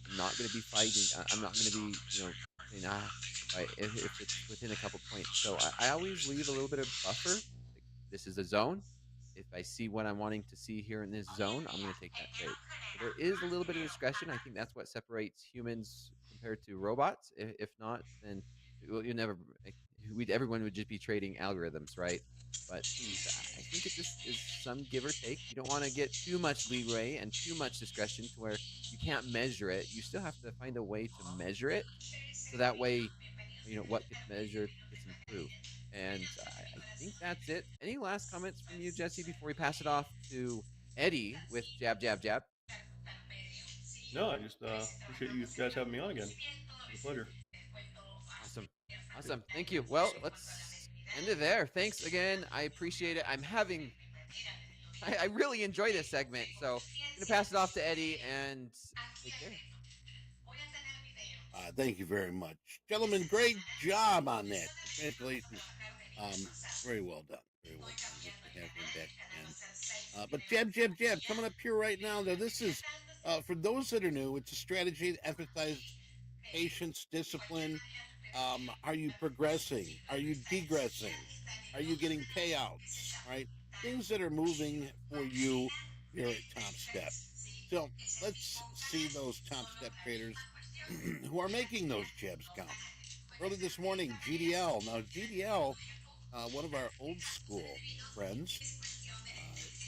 I'm not going to be fighting. I'm not going to be, saying, if it's within a couple points. So I always leave a little bit of buffer. Like, this is a zone. If I see what I'm wanting to see here in this zone, I'm going to take that trade. So there is a little bit of discretion. I think that's what separates humans compared to robots. If not, then you never. Everyone would just be trading algorithms, right? But I think it just is some give or take. You don't want to get too much leeway and too much discretion to where you can't measure it. You still have to find a way to measure it, so that way, what gets measured gets improved. And I think that's it. Any last comments from you, Jesse, before we pass it off to Eddie with Jab, Jab, Jab? No, I just appreciate you guys having me on again. It was a pleasure. Awesome. Awesome. Thank you. Well, let's end it there. Thanks again. I appreciate it. I really enjoy this segment. So I'm going to pass it off to Eddie and take care. Thank you very much, gentlemen. Great job on that. Congratulations. Very well done. Very well done. Good to have him back again. But Jab, Jab, Jab, coming up here right now. Now, this is for those that are new. It's a strategy that emphasizes patience, discipline. Are you progressing? Are you degressing? Are you getting payouts? Right? Things that are moving for you here at Top Step. So let's see those Top Step traders who are making those jabs count. Early this morning, GDL. Now, GDL, one of our old school friends,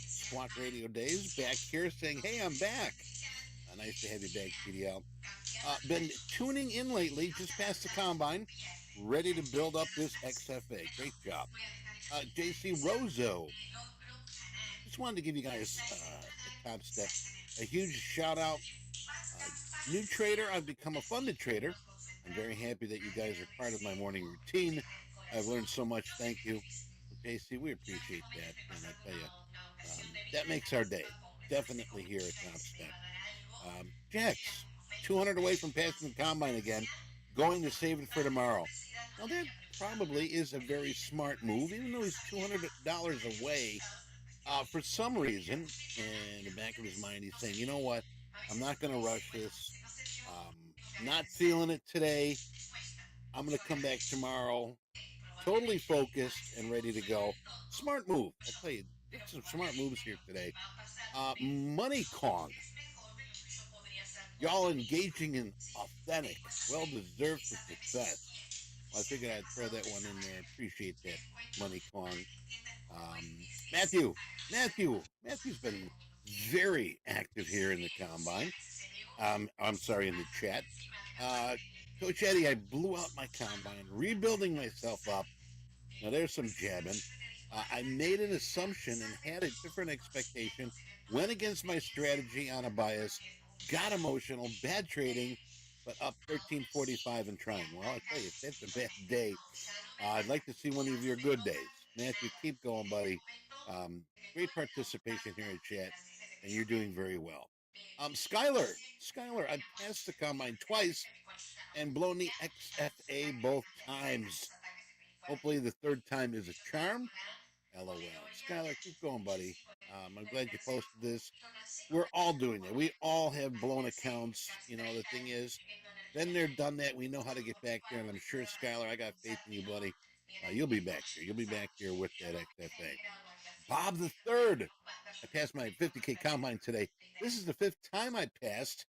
Squawk Radio Days, back here saying, hey, I'm back. Nice to have you back, GDL. Been tuning in lately, just past the combine, ready to build up this XFA. Great job. JC Rozo. Just wanted to give you guys a Top Step a huge shout out. New trader, I've become a funded trader. I'm very happy that you guys are part of my morning routine. I've learned so much. Thank you. JC, we appreciate that. And I tell you, that makes our day. Definitely here at Top Step. Jax, 200 away from passing the combine again, going to save it for tomorrow. Now, that probably is a very smart move, even though he's $200 away. For some reason, in the back of his mind, he's saying, you know what? I'm not going to rush this. Not feeling it today. I'm going to come back tomorrow totally focused and ready to go. Smart move. I tell you, did some smart moves here today. Money Kong. Y'all engaging in authentic, well-deserved success. Well, I figured I'd throw that one in there. Appreciate that, Money Kong. Matthew's been very active here in the combine. I'm sorry, in the chat. Coach Eddie, I blew out my combine, rebuilding myself up. Now there's some jabbing. I made an assumption and had a different expectation, went against my strategy on a bias, got emotional, bad trading, but up 13.45 and trying. Well, I tell you, if that's a bad day, I'd like to see one of your good days. Matthew, keep going, buddy. Great participation here in chat, and you're doing very well. Skylar, I passed the combine twice and blown the XFA both times. Hopefully the third time is a charm. LOL. Skylar, keep going, buddy. I'm glad you posted this. We're all doing it. We all have blown accounts. You know, the thing is, then they're done that. We know how to get back there, and I'm sure, Skylar, I got faith in you, buddy. You'll be back here. You'll be back here with that XFA. Bob the Third. I passed my 50K combine today. This is the 5th time I passed.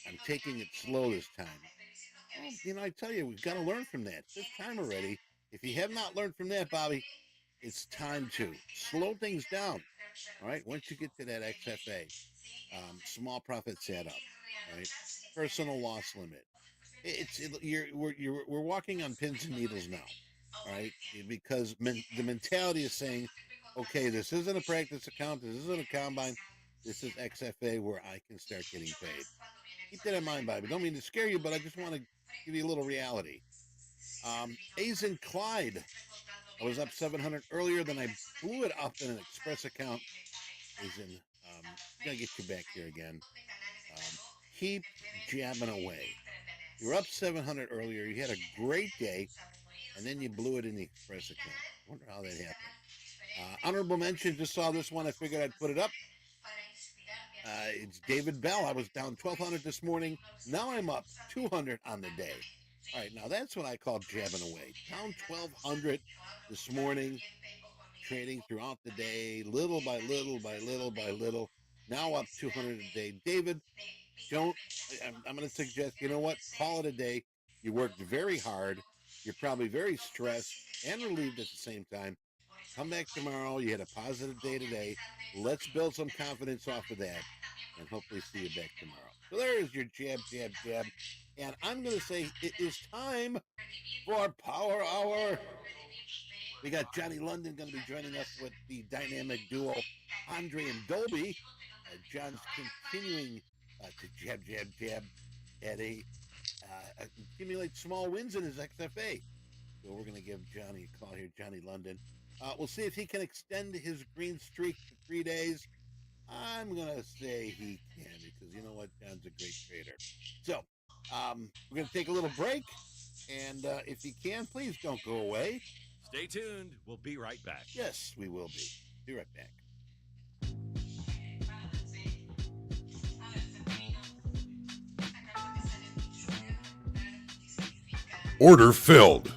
I'm taking it slow this time. Well, you know, I tell you, we've got to learn from that. 5th time already. If you have not learned from that, Bobby, it's time to slow things down. All right, once you get to that XFA, small profit setup, right? Personal loss limit. We're walking on pins and needles now, all right? Because the mentality is saying, okay, this isn't a practice account, this isn't a combine, this is XFA where I can start getting paid. Keep that in mind, Bobby. Don't mean to scare you, but I just want to give you a little reality. A's and Clyde. I was up 700 earlier, then I blew it up in an express account. Aizen, gonna get you back here again. Keep jabbing away. You were up 700 earlier. You had a great day, and then you blew it in the express account. I wonder how that happened. Honorable mention, just saw this one. I figured I'd put it up. It's David Bell. I was down 1,200 this morning. Now I'm up 200 on the day. All right, now that's what I call jabbing away. Down 1,200 this morning, trading throughout the day, little by little by little by little. Now up 200 a day. David, I'm going to suggest, you know what? Call it a day. You worked very hard. You're probably very stressed and relieved at the same time. Come back tomorrow. You had a positive day today. Let's build some confidence off of that and hopefully see you back tomorrow. So there is your jab, jab, jab. And I'm going to say it is time for Power Hour. We got Johnny London going to be joining us with the dynamic duo, Andre and Dolby. John's continuing to jab, jab, jab at accumulate small wins in his XFA. So we're going to give Johnny a call here, Johnny London. We'll see if he can extend his green streak to 3 days. I'm going to say he can because you know what? John's a great trader. So we're going to take a little break. And if you can, please don't go away. Stay tuned. We'll be right back. Yes, we will be. Be right back. Order filled.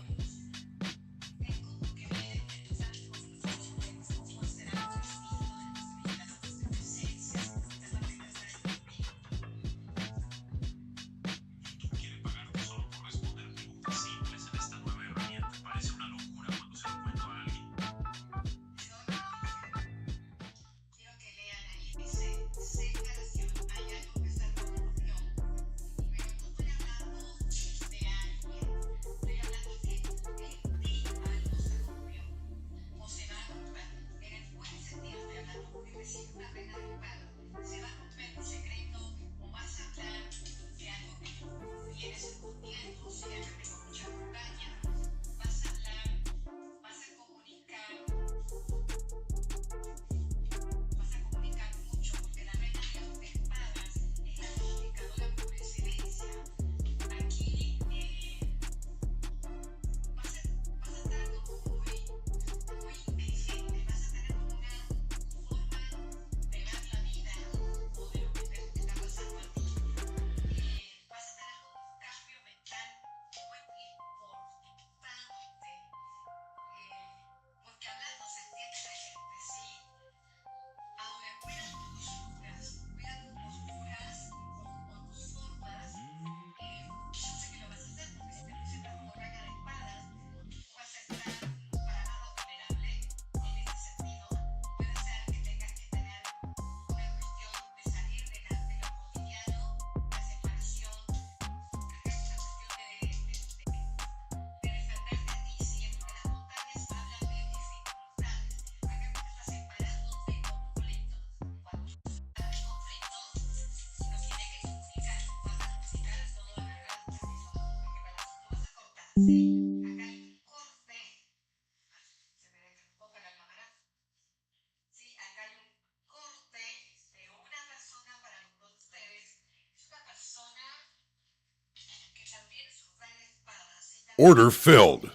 Order filled.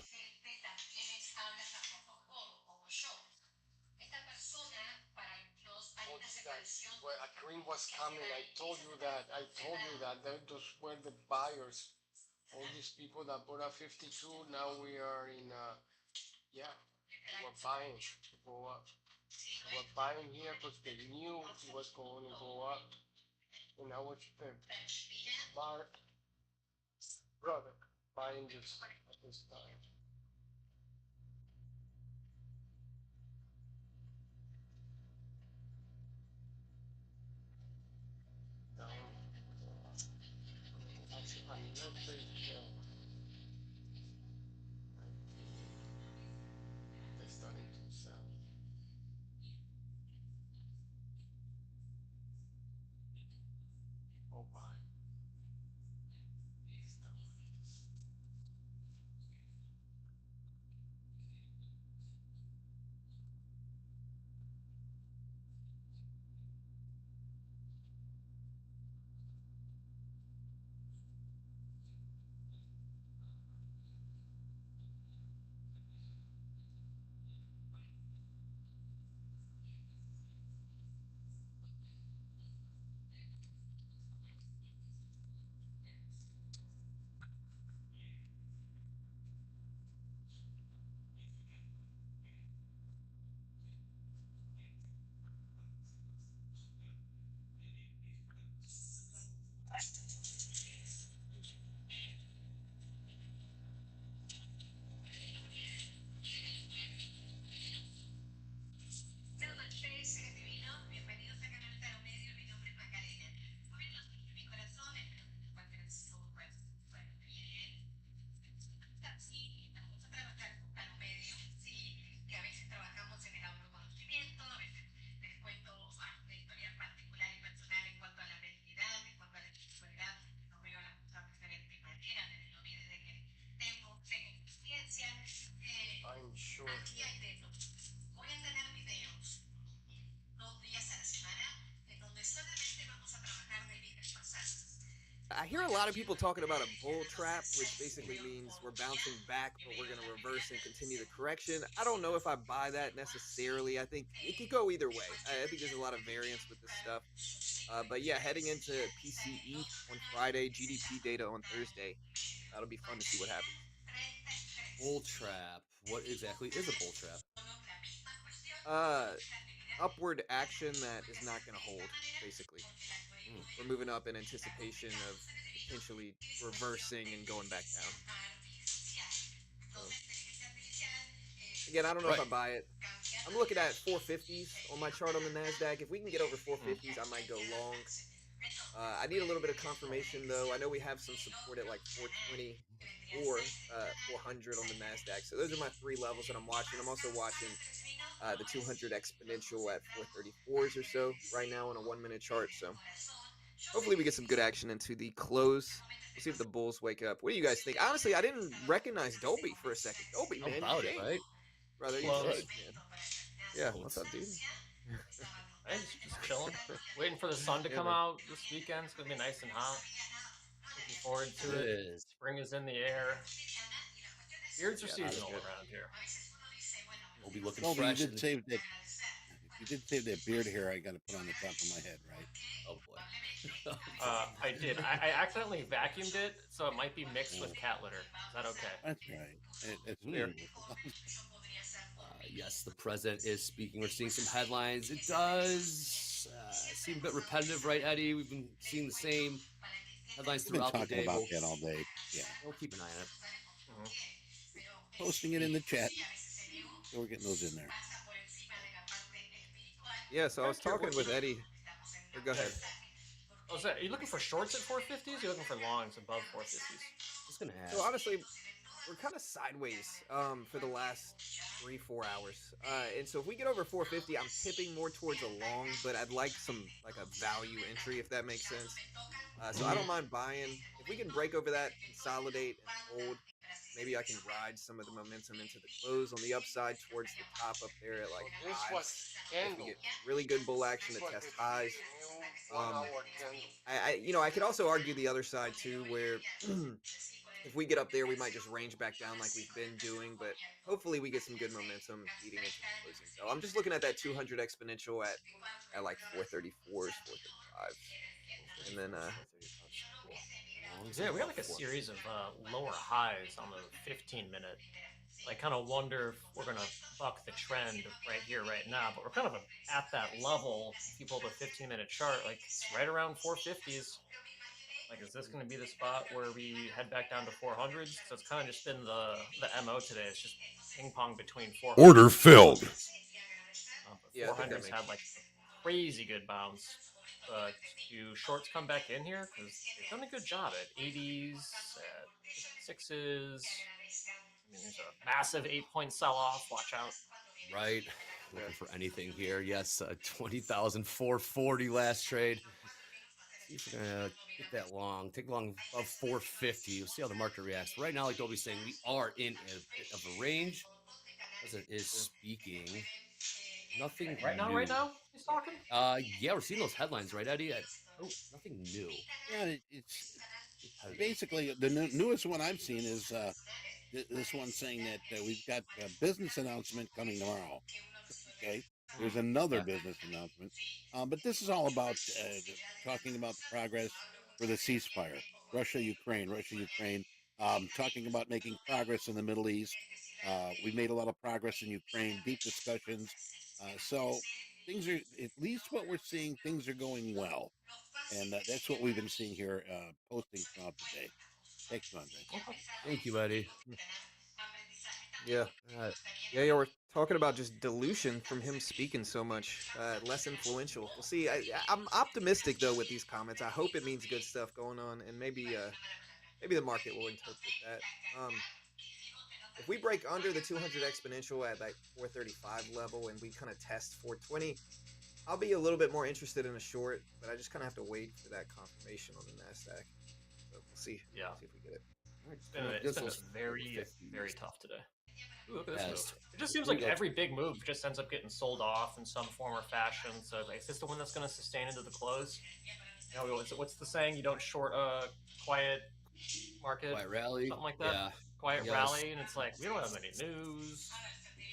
Where a cream was coming, I told you that. Those were the buyers. All these people that bought a 52. Now we are in. Yeah, we're buying to go up. We're buying here because they knew it was going to go up. And now it's the bar brother buying this at this time. They're starting to sell. Oh, buy. I'm sure. I hear a lot of people talking about a bull trap, which basically means we're bouncing back, but we're going to reverse and continue the correction. I don't know if I buy that necessarily. I think it could go either way. I think there's a lot of variance with this stuff. But yeah, heading into PCE on Friday, GDP data on Thursday. That'll be fun to see what happens. Bull trap. What exactly is a bull trap? Upward action that is not going to hold, basically. We're moving up in anticipation of potentially reversing and going back down. So, again, I don't know if I buy it. I'm looking at 450s on my chart on the NASDAQ. If we can get over 450s, I might go long. I need a little bit of confirmation, though. I know we have some support at like 420 or 400 on the NASDAQ. So those are my three levels that I'm watching. I'm also watching the 200 exponential at 434s or so right now on a 1-minute chart. So hopefully we get some good action into the close. We'll see if the bulls wake up. What do you guys think? Honestly, I didn't recognize Dolby for a second. Dolby, man. How about it, right? Brother, you Close. changed, man. Yeah, what's up, dude? Hey, just chilling. Waiting for the sun to come out this weekend. It's going to be nice and hot. Looking forward to it. Spring is in the air. Beards are seasonal around here. We'll be looking fresh. You did save that beard hair I got to put on the top of my head, right? Oh, boy. I did. I accidentally vacuumed it, so it might be mixed with cat litter. Is that okay? That's right. It's fair. Yes, the president is speaking. We're seeing some headlines. It does seem a bit repetitive, right, Eddie? We've been seeing the same headlines throughout the day. We've been talking about that all day. Yeah. We'll keep an eye on it. Posting it in the chat. So we're getting those in there. Yeah, so I was talking with Eddie. Go ahead. Oh, are you looking for shorts at 450s? Or are you looking for longs above 450s? Just gonna ask. So honestly, we're kind of sideways for the last 3-4 hours, and so if we get over 450, I'm tipping more towards a long, but I'd like a value entry if that makes sense. So I don't mind buying if we can break over that, consolidate, and hold. maybe I can ride some of the momentum into the close on the upside towards the top up there at like This five. was If we candle. get really good bull action to This was test the highs. new 1 hour candle. I could also argue the other side too, where if we get up there, we might just range back down like we've been doing, but hopefully we get some good momentum leading into the closing bell. I'm just looking at that 200 exponential at like 434s, 435s, and then Yeah, we got like a series of lower highs on the 15-minute. I kind of wonder if we're gonna buck the trend right here, right now, but we're kind of at that level. If you pull the 15-minute chart, like it's right around 450s. Like, is this going to be the spot where we head back down to 400s? So it's kind of just been the MO today. It's just ping pong between 400s. Order filled. But 400s had like a crazy good bounce. But do shorts come back in here? Because they've done a good job at 80s, at 6s. I mean, there's a massive 8-point sell-off. Watch out. Right. Looking for anything here. Yes, 20,440 last trade. See if we're gonna get that long. Take long above 450. We'll see how the market reacts. Right now, like Dobie's saying, we are in a bit of a range. As it is speaking, nothing Right new. now, he's talking. Yeah, we're seeing those headlines, right, Eddie? Nothing new. Yeah, it's basically the newest one I've seen is this one saying that we've got a business announcement coming tomorrow. Okay, there's another business announcement, but this is all about talking about the progress for the ceasefire, Russia-Ukraine, talking about making progress in the Middle East. We've made a lot of progress in Ukraine, deep discussions. So things are, at least what we're seeing, things are going well. And that's what we've been seeing here, posting throughout the day. Thanks, Andre. Thank you, Eddie. Yeah. Yeah, we're talking about just dilution from him speaking so much, less influential. We'll see. I'm optimistic though with these comments. I hope it means good stuff going on, and maybe the market will interpret that. If we break under the 200 exponential at like 435 level and we kind of test 420, I'll be a little bit more interested in a short, but I just kind of have to wait for that confirmation on the NASDAQ. So we'll see. Yeah. See if we get it. It's been very, very tough today. Ooh, look at this move. It just seems like every big move just ends up getting sold off in some form or fashion. So is this the one that's going to sustain into the close? You know, what's the saying? You don't short a quiet market, quiet rally, something like that. Yeah. Quiet rally, and it's like we don't have any news.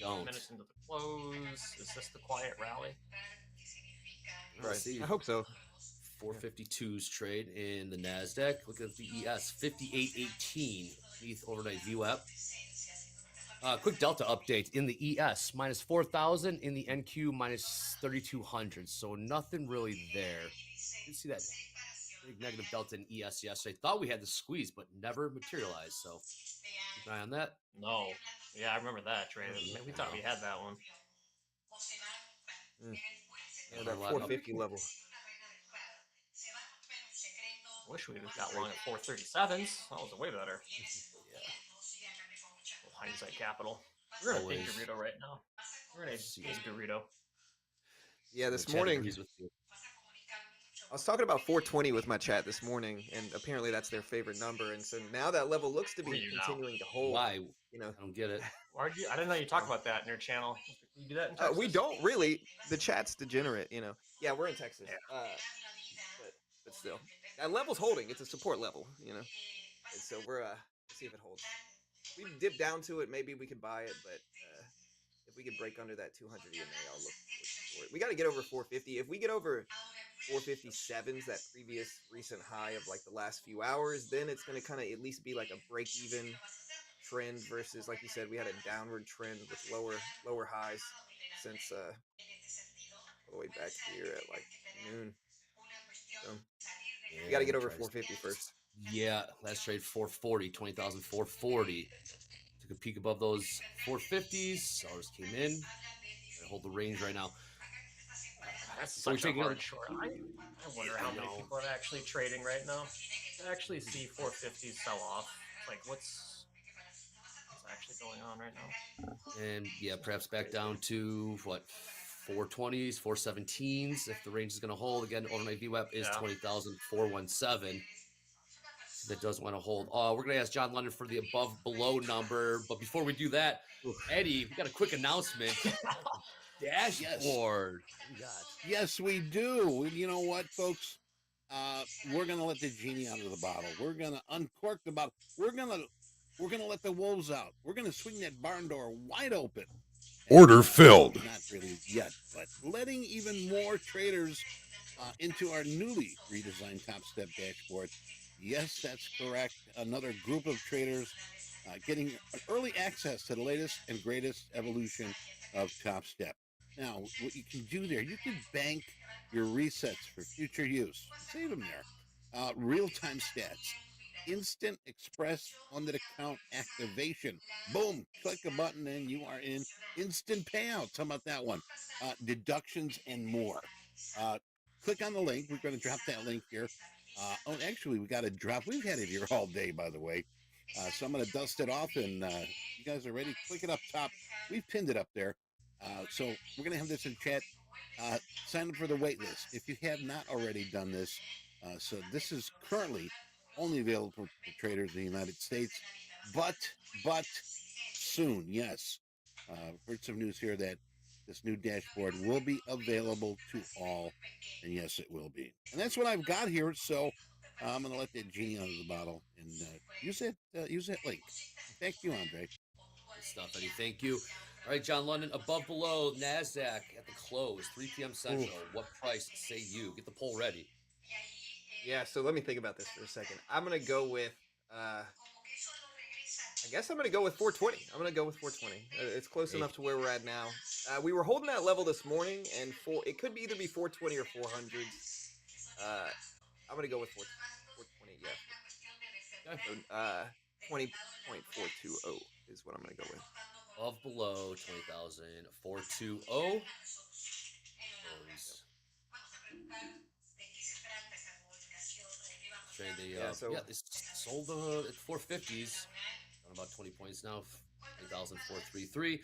Don't. Minutes into the close. Is this the quiet rally? Right. I hope so. 452s trade in the NASDAQ. Look at the ES, 5818 beneath overnight VWAP. Quick Delta update in the ES, minus 4,000. In the NQ, minus 3,200. So nothing really there. You can see that big negative Delta in ES yesterday. Thought we had the squeeze, but never materialized. So keep an eye on that. No. Yeah, I remember that trade. We thought we had that one. Yeah, that 450 level. Wish we would have got long at 437s. That was way better. Yeah. Hindsight capital. We're in a big Dorito right now. We're in a big Dorito. Yeah, this morning I was talking about 420 with my chat this morning, and apparently that's their favorite number. And so now that level looks to be continuing to hold. Why? You know, I don't get it. I didn't know you talked about that in your channel. You do that in Texas? We don't really. The chat's degenerate, you know. Yeah, we're in Texas. Yeah. But still, that level's holding. It's a support level, you know. And so we're see if it holds. If we dip down to it, maybe we could buy it, but if we could break under that 200 EMA, I'll look for it. We got to get over 450. If we get over 457s, that previous recent high of like the last few hours, then it's going to kind of at least be like a break-even trend versus, like you said, we had a downward trend with lower highs since all the way back here at like noon. So you got to get over 450 first. Yeah, last trade 440, 20,440. Took a peek above those 450s. Sellers came in. They hold the range right now. That's such a hard short. I wonder how many people are actually trading right now. To actually see 450s sell off. Like, what's actually going on right now? And yeah, perhaps back down to what, 420s, 417s. If the range is going to hold again, overnight VWAP is 20,417. that doesn't want to hold. We're going to ask John London for the above below number. But before we do that, Eddie, we got a quick announcement. Dashboard. Yes, we do. You know what, folks? We're gonna let the genie out of the bottle. We're gonna uncork the bottle. We're gonna let the wolves out. We're gonna swing that barn door wide open. Order filled. Not really yet, but letting even more traders into our newly redesigned Top Step dashboard. Yes, that's correct. Another group of traders getting early access to the latest and greatest evolution of Top Step. Now, what you can do there, you can bank your resets for future use. Save them there. Real-time stats. Instant express funded account activation. Boom, click a button and you are in. Instant payouts. How about that one? Deductions and more. Click on the link. We're going to drop that link here. Actually, we got a drop. We've had it here all day, by the way. So I'm going to dust it off, and you guys are ready. Click it up top. We've pinned it up there. So we're going to have this in chat. Sign up for the wait list if you have not already done this. So this is currently only available for traders in the United States, but soon, yes. Heard some news here that this new dashboard will be available to all, and yes, it will be. And that's what I've got here. So I'm going to let that genie out of the bottle and use that link. Thank you, Andre. Good stuff, Eddie. Thank you. All right, John London, above below NASDAQ at the close, 3 p.m. Central. What price say you? Get the poll ready. Yeah, so let me think about this for a second. I'm going to go with, I guess I'm going to go with 420. I'm going to go with 420. It's close enough to where we're at now. We were holding that level this morning, and it could either be 420 or 400s. I'm going to go with 420, yeah. So, 20.420 is what I'm going to go with. Above below 20,000, 420. They sold at 450s. On about 20 points now. 20,433.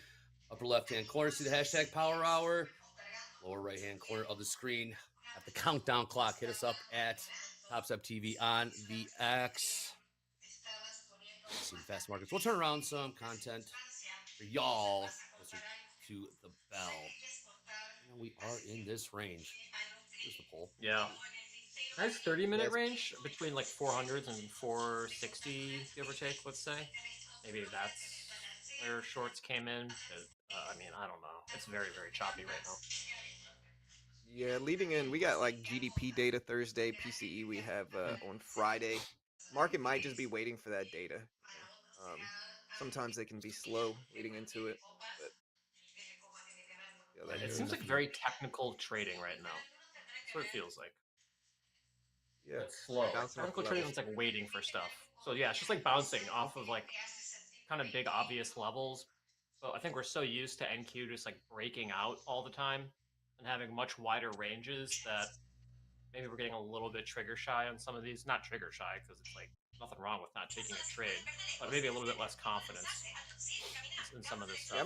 Upper left-hand corner, see the hashtag Power Hour. Lower right-hand corner of the screen at the countdown clock. Hit us up at TopStep TV on the X. See the fast markets. We'll turn around some content for y'all closer to the bell. And we are in this range. Here's the poll. Yeah. Nice 30-minute range between like 400s and 460, give or take, let's say. Maybe that's where shorts came in. I mean, I don't know. It's very, very choppy right now. Yeah, leading in, we got like GDP data Thursday, PCE we have on Friday. Market might just be waiting for that data. Sometimes they can be slow leading into it. But it seems like very technical trading right now. That's what it feels like. Yeah, it's slow. Technical trading is like waiting for stuff. So yeah, it's just like bouncing off of like kind of big obvious levels. But I think we're so used to NQ just like breaking out all the time and having much wider ranges that maybe we're getting a little bit trigger shy on some of these. Not trigger shy because it's like nothing wrong with not taking a trade, but maybe a little bit less confidence in some of this stuff. Yeah,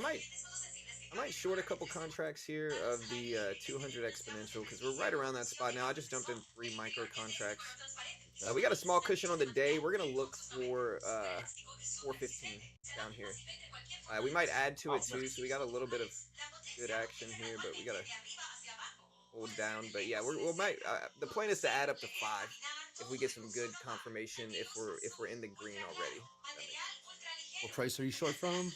I might short a couple contracts here of the 200 exponential because we're right around that spot now. I just dumped in 3 micro contracts. We got a small cushion on the day. We're gonna look for 415 down here. We might add to it too, so we got a little bit of good action here, but we gotta hold down. But yeah, we might. The plan is to add up to 5 if we get some good confirmation. If we're in the green already. What price are you short from?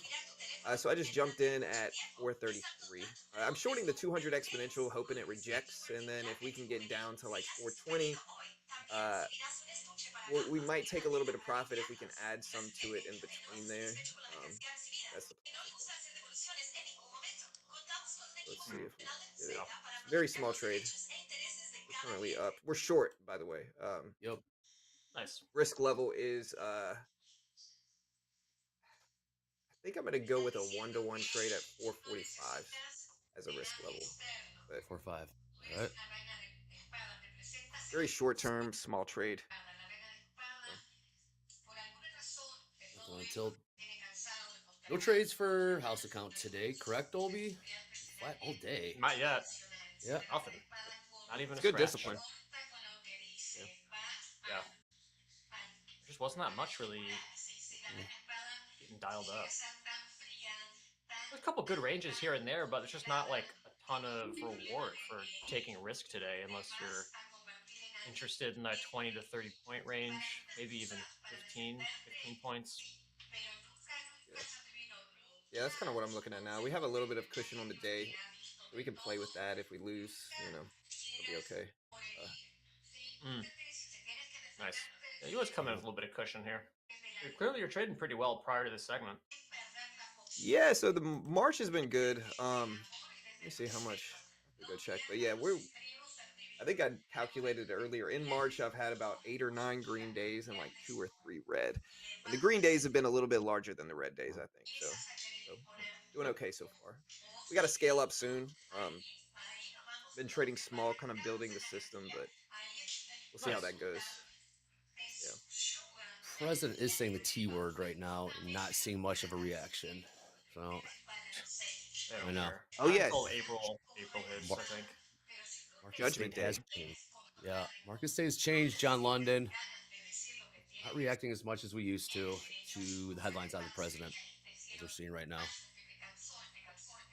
So I just jumped in at 433. I'm shorting the 200 exponential, hoping it rejects, and then if we can get down to like 420, we might take a little bit of profit if we can add some to it in between there. That's the plan. Let's see if we get it. Very small trade. We're currently up. We're short, by the way. Yep. Nice. Risk level is I think I'm going to go with a 1-to-1 trade at 445 as a risk level. But 4-5. All right. Very short term, small trade. Until no trades for house account today, correct, Dolby? Flat all day. Not yet. Yeah. Nothing. Not even it's a good scratch. discipline. Yeah. Just just wasn't that much really getting dialed up. There's a couple good ranges here and there, but there's just not like a ton of reward for taking a risk today unless you're interested in that 20 to 30 point range, maybe even 15 points. Yeah, that's kind of what I'm looking at now. We have a little bit of cushion on the day, so we can play with that. If we lose, it'll be okay. Nice. Yeah, you always come in with a little bit of cushion here. Clearly, you're trading pretty well prior to this segment. Yeah, so the March has been good. Let me see how much. I have to go check, but yeah, I think I calculated earlier. In March, I've had about 8 or 9 green days and like 2 or 3 red. And the green days have been a little bit larger than the red days, I think. So doing okay so far. We got to scale up soon. Been trading small, kind of building the system, but we'll see how that goes. Yeah. President is saying the T word right now and not seeing much of a reaction. So I know. Oh yeah. Until April hits, I think. Judgment Day. Has changed. Yeah, market state has changed. John London not reacting as much as we used to the headlines on the president, as we're seeing right now.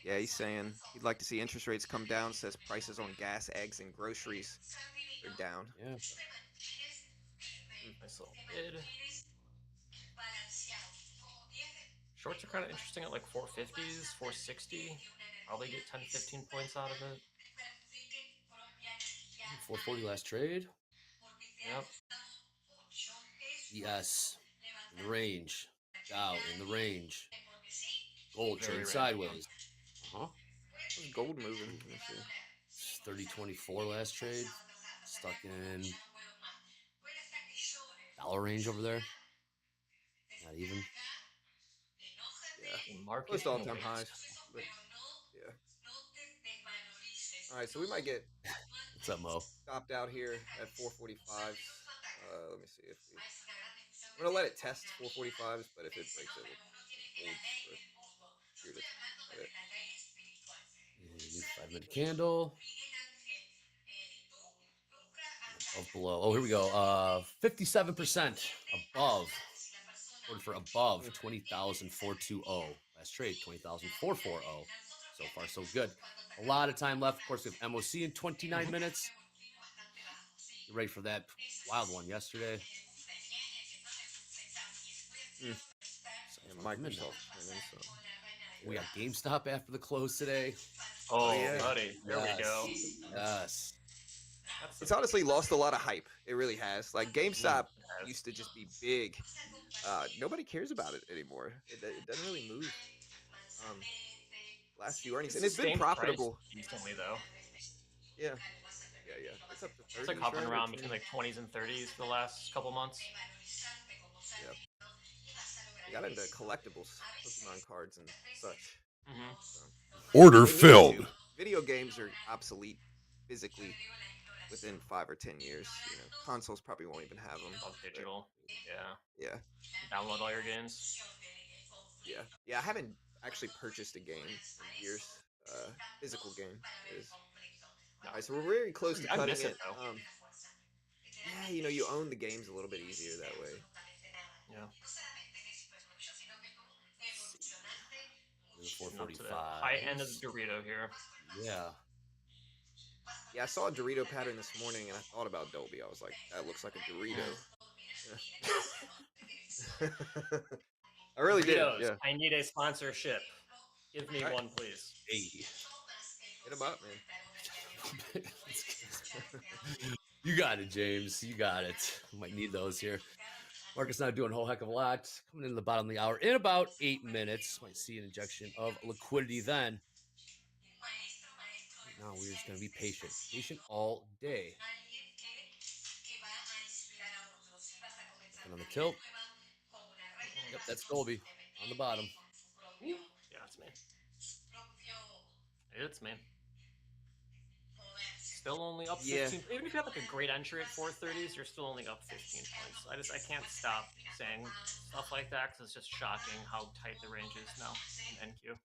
Yeah, he's saying he'd like to see interest rates come down. Says prices on gas, eggs, and groceries are down. Yeah. Nice little bid. Shorts are kind of interesting at like 450s, 460. Probably get 10 to 15 points out of it. 440 last trade. Yep. Yes. In the range. Dow in the range. Gold trading sideways. What's gold moving? Let me see. 30.24 last trade. Stuck in dollar range over there. Not even. Yeah. Market Close to all-time highs. But yeah. All right, so we might get What's up, Mo? stopped out here at 445s. Let me see if we. I'm gonna let it test 445s, but if it breaks it, we'll hold for a period of time. 5-minute candle. Above, below. Oh, here we go. 57% above. Ordered for above 20,420. Last trade 20,440. So far, so good. A lot of time left. Of course, we have MOC in 29 minutes. You ready for that wild one yesterday? Microsoft. We got GameStop after the close today. Oh, yeah. Buddy. There we go. Yes. It's honestly lost a lot of hype. It really has. Like GameStop used to just be big. Nobody cares about it anymore. It doesn't really move. Last few earnings, and it's been profitable recently, though. Yeah. It's up to 30s. It's like hovering around between like 20s and 30s for the last couple months. Yeah. We got into collectibles, Pokemon cards and such. Order filled. Video games are obsolete physically within 5 or 10 years. Consoles probably won't even have them. All digital. Yeah. Download all your games. Yeah. I haven't actually purchased a game in years. Physical game is. All right, so we're very close to cutting it. Yeah, you own the games a little bit easier that way. Yeah. 445. High end of the Dorito here. Yeah. Yeah, I saw a Dorito pattern this morning, and I thought about Dolby. I was like, that looks like a Dorito. Yeah. I really Doritos, did. Yeah. I need a sponsorship. Give me one, please. Hey. Hit him up, man. You got it, James. You got it. Might need those here. Market's not doing a whole heck of a lot. Coming into the bottom of the hour in about 8 minutes. Might see an injection of liquidity then. Right now, we're just going to be patient. Patient all day. Looking on the tilt. Yep, that's Dolby on the bottom. Yeah, it's me. It's me. Still only up 15. Even if you have like a great entry at 430s, you're still only up 15 points. I can't stop saying stuff like that because it's just shocking how tight the range is now in NQ.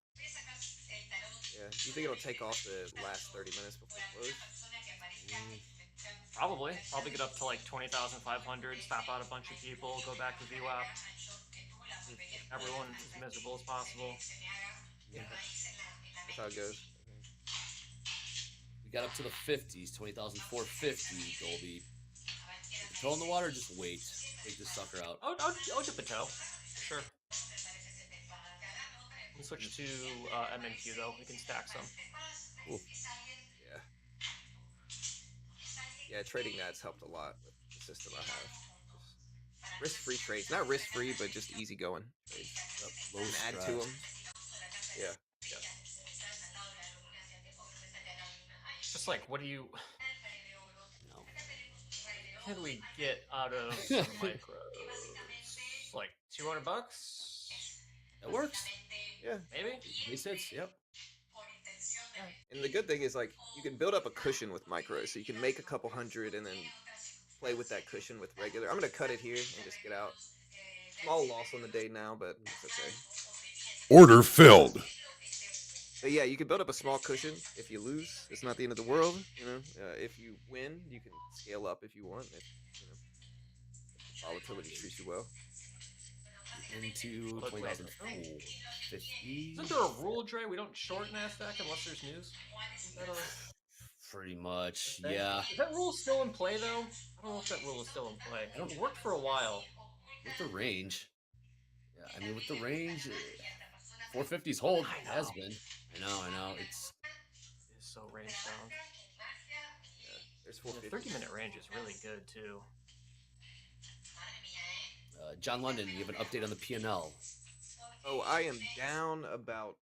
Yeah, you think it'll take off the last 30 minutes before close? Probably get up to like 20,500, stop out a bunch of people, go back to VWAP, make everyone as miserable as possible. Yeah, that's how it goes. I think. We got up to the 50s, 20,450. Dolby. Put the toe in the water, just wait. Take this sucker out. I'll dip a toe. For sure. We'll switch to MNQ though. We can stack some. Ooh. Yeah. Yeah, trading that's helped a lot with the system I have. Risk-free trades, not risk-free, but just easy-going trades. Low and add stress. to them. Yeah. Just like, what do you? No. Can we get out of some micros? Like $200? That works. Yeah. Maybe. Makes sense. Yep. And the good thing is, like, you can build up a cushion with micros, so you can make a couple hundred and then play with that cushion with regular. I'm gonna cut it here and just get out. Small loss on the day now, but it's okay. Order filled. But yeah, you can build up a small cushion. If you lose, it's not the end of the world. You know, if you win, you can scale up if you want. If if volatility treats you well. Into 20,450. Isn't there a rule, Dre? We don't short NASDAQ unless there's news. Pretty much, yeah. Is that rule still in play though? I don't know if that rule is still in play. It worked for a while. With the range, yeah. I mean, with the range, 450's hold has been. I know. It's so range bound. Yeah, there's 450. The 30-minute range is really good too. John London, you have an update on the P&L. Oh, I am down about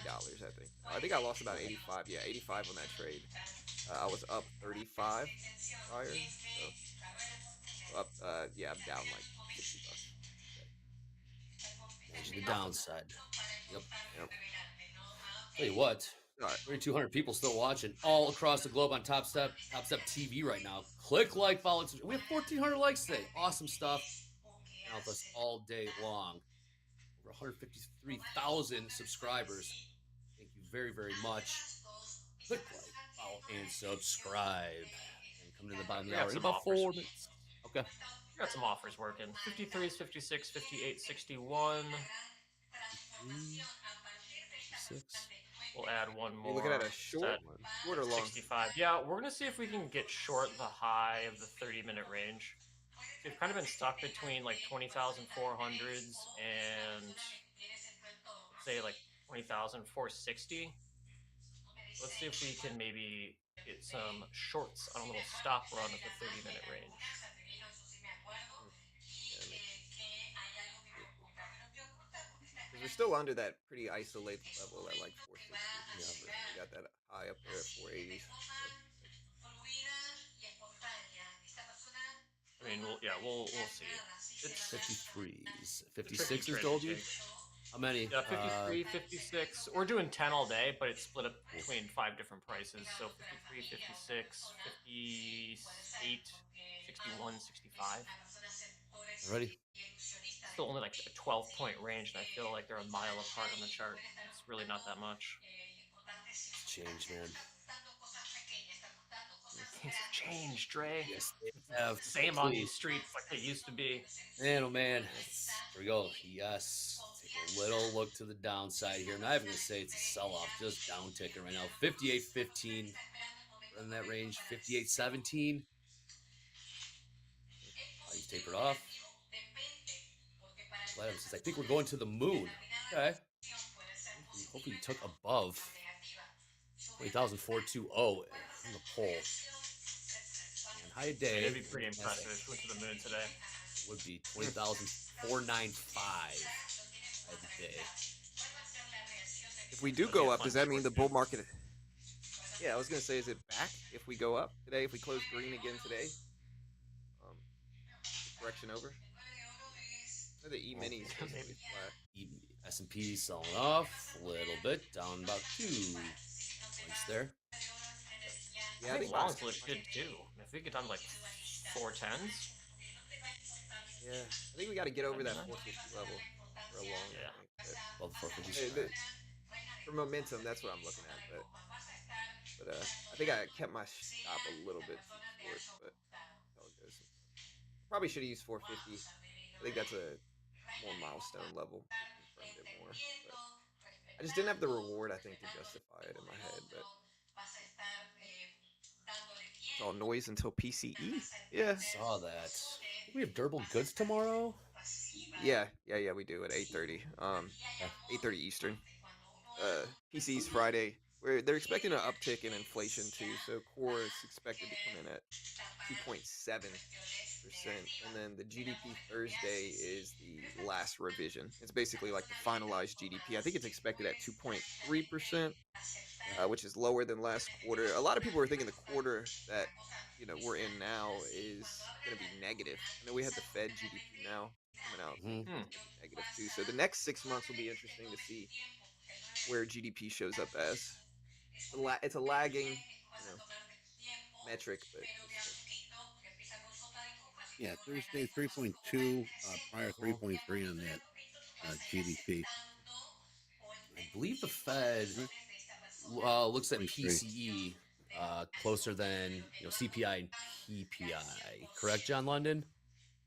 $60, I think I lost about 85. Yeah, 85 on that trade. I was up 35 prior. So up, yeah, I'm down like $60. Managing the downside. Yep. Tell you what, 3,200 people still watching all across the globe on TopStep TV right now. Click like, follow. We have 1,400 likes today. Awesome stuff. Now with us all day long. Over 153,000 subscribers. Thank you very, very much. Click like, follow, and subscribe. And coming to the bottom of the hour in about 4 minutes. Okay. We got some offers working. 53s, 56, 58, 61. 56. We'll add one more. You're looking at a short one. Short or long? 65. Yeah, we're going to see if we can get short the high of the 30-minute range. We've kind of been stuck between like 20,400s and say like 20,460. Let's see if we can maybe get some shorts on a little stop run at the 30-minute range. We're still under that pretty isolated level at like 460. Yeah, we got that high up there at 480. I mean, we'll see. It's 53s. 56s, told you? How many? Yeah, 53, 56. We're doing 10 all day, but it's split up between 5 different prices. So 53, 56, 58, 61, 65. Ready? Still only like a 12-point range, and I feel like they're a mile apart on the chart. It's really not that much. It's changed, man. Things have changed, Dre. Yes, they have. Same on these streets like they used to be. Man, oh man. Here we go. Yes. Take a little look to the downside here. I'm not even going to say it's a sell-off, just down ticking right now. 58.15. We're in that range. 58.17. He's tapered off. Says, I think we're going to the moon. Okay. Hopefully you took above 20,420 in the poll. And high day. It'd be pretty impressive if we went to the moon today. It would be 20,495 by the day. If we do go up, does that mean the bull market? Yeah, I was gonna say, is it back if we go up today? If we close green again today? Correction over. The E-mini is basically flat. S&P selling off a little bit, down about 2 points there. Yeah, I think longs look good too. If we get down to like 410s. Yeah, I think we got to get over that 450 level for a long. Yeah. Well, 450. For momentum, that's what I'm looking at. But I think I kept my stop a little bit too short, but that's how it goes. Probably should have used 450. I think that's a more milestone level. It confirmed it more, but I just didn't have the reward, I think, to justify it in my head. But it's all noise until PCE. Yeah, Saw that. We have durable goods tomorrow. yeah, we do at 8:30. 8:30 Eastern. PC's Friday. Where they're expecting an uptick in inflation too, so core is expected to come in at 2.7%, and then the GDP Thursday is the last revision. It's basically like the finalized GDP. I think it's expected at 2.3%, which is lower than last quarter. A lot of people are thinking the quarter that we're in now is going to be negative. I know we had the Fed GDP now coming out. It's going to be negative too. So the next 6 months will be interesting to see where GDP shows up as. It's a lagging, metric, but yeah, Thursday 3.2, prior 3.3 on that GDP. I believe the Fed looks at PCE closer than CPI and PPI. Correct, John London?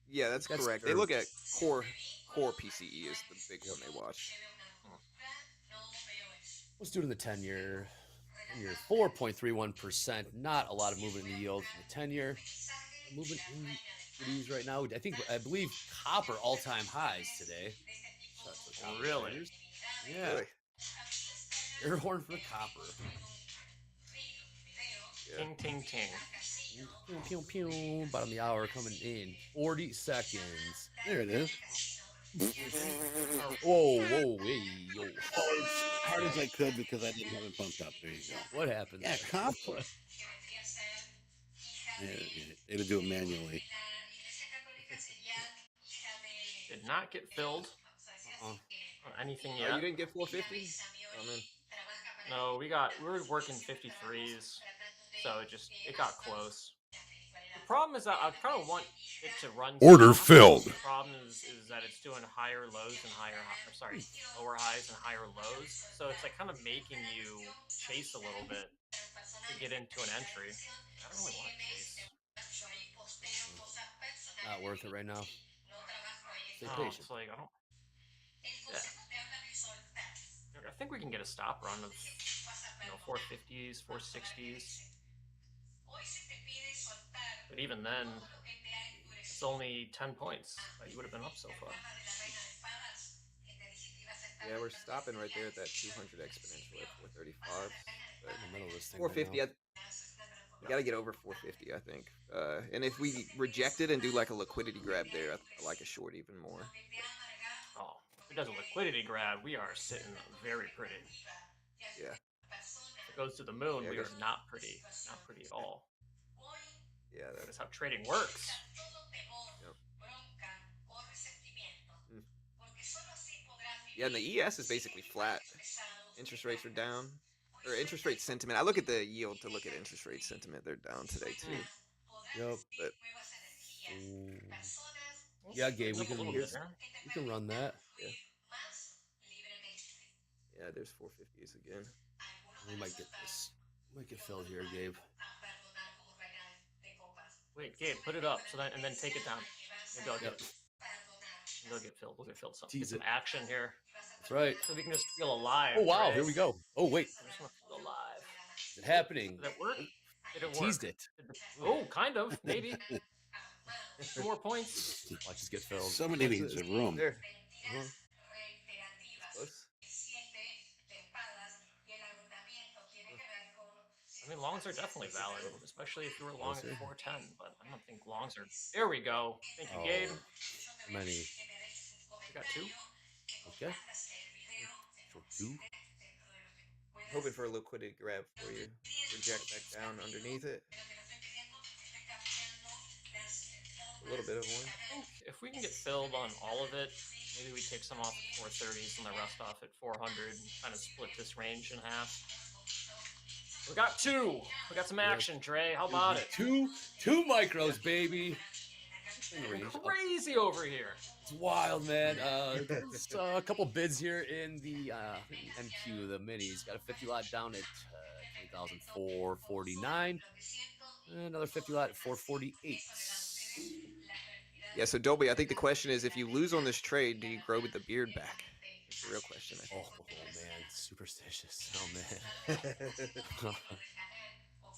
Yeah, that's correct. They look at core PCE is the big one they watch. Let's do it in the 10-year. 4.31%. Not a lot of movement in the yield. The 10-year movement in these right now. I believe copper all-time highs today. Really? Yeah. Really? Air horn for copper. Yeah. Ting, ting, ting. Pew, pew, pew. Bottom of the hour coming in. 40 seconds. There it is. Whoa, hey, yo. Oh, as hard as I could because I didn't have it pumped up. There you go. What happened? Yeah, copper. It'll do it manually. Did not get filled. Anything yet? You didn't get 450? Oh, man. No, we were working 53s, so it got close. The problem is that I kind of want it to run. Order filled. The problem is that it's doing lower highs and higher lows. So it's like kind of making you chase a little bit to get into an entry. I don't really want to chase. Not worth it right now. Stay patient. It's like I don't. Yeah. I think we can get a stop run of 450s, 460s. But even then, it's only 10 points that you would have been up so far. Yeah, we're stopping right there at that 200 exponential at 435. In the middle of this thing 450, right we got to get over 450, I think. And if we reject it and do like a liquidity grab there, I like a short even more. Oh, if it does a liquidity grab, we are sitting very pretty. Yeah. If it goes to the moon, we are not pretty. Not pretty at all. Yeah, that's how trading works. Yep. Yeah, and the ES is basically flat. Interest rates are down. Or interest rate sentiment. I look at the yield to look at interest rate sentiment. They're down today too. Yep. But yeah, Gabe, we can run that. Yeah. Yeah, there's 450s again. We might get this. Might get filled here, Gabe. Wait, Gabe, put it up and then take it down. Maybe I'll get it. We'll get filled. We'll get filled. Get some action here. That's right. So we can just feel alive. Oh wow, here we go. Oh wait. I just want to feel alive. Is it happening? Did it work? Did it work? Teased it. Oh, kind of. Maybe. 2 more points. Watch us get filled. So many needs a room. There. I mean, longs are definitely valid, especially if you were long at 410, but I don't think longs are. There we go. Thank you, Gabe. Many. You got 2? Okay. Short 2. Hoping for a liquidity grab for you. Reject back down underneath it. A little bit of one. I think if we can get filled on all of it, maybe we take some off at 430s and the rest off at 400 and kind of split this range in half. We got 2. We got some action, Dre. How about it? 2 micros, baby. Crazy over here. It's wild, man. There's a couple bids here in the MQ, the minis. Got a 50 lot down at 4,449. Another 50 lot at 448. Yeah, so Dolby, I think the question is, if you lose on this trade, do you grow with the beard back? That's the real question, I think. Oh man, superstitious. Oh man.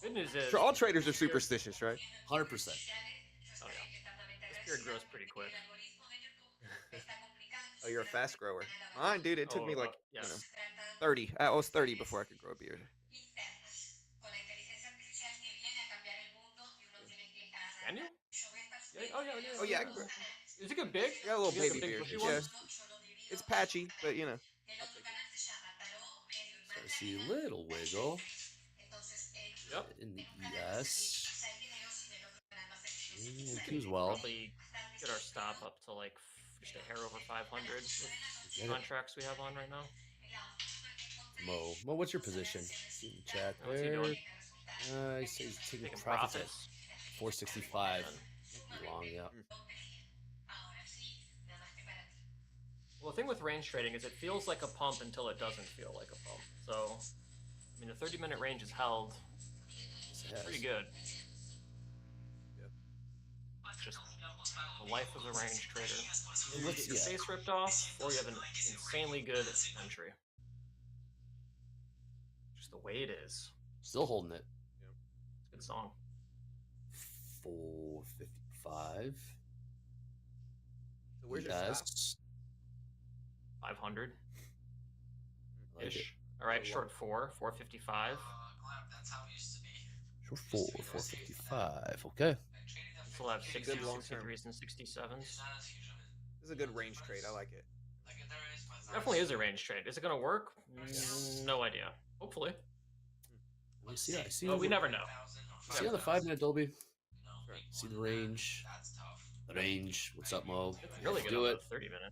Good news is All traders are superstitious, right? 100%. Oh yeah, this beard grows pretty quick. Oh, you're a fast grower. Mine, dude, it took me like yes. 30. I was 30 before I could grow a beard. Can you? Yeah, oh yeah. Oh yeah, I can grow. Is it good big? I got a little baby big beard. bushy Yeah, one? it's patchy, but you know, I'll take it. Start to see a little wiggle. Yep. In the ES. As well. Probably get our stop up to like just a hair over 500 with the contracts we have on right now. Mo, what's your position? See in the chat there. What's he doing? He says he's taking profits at 465. Long, yeah. Well, the thing with range trading is it feels like a pump until it doesn't feel like a pump. So, I mean, the 30-minute range is held. It's pretty good. Just the life of the range trader. You get your face ripped off, or you have an insanely good entry. Just the way it is. Still holding it. It's a good song. 455. So where's your stop? 500 like ish. All right, short 455. Short 455. Okay. Still have 60s, 63s, and 67s. This is a good range trade. I like it. Definitely is a range trade. Is it going to work? No idea. Hopefully. I see. But we never know. See on the 5-minute Dolby. See the range. The range. What's up, Mo? It's really good on the 30-minute.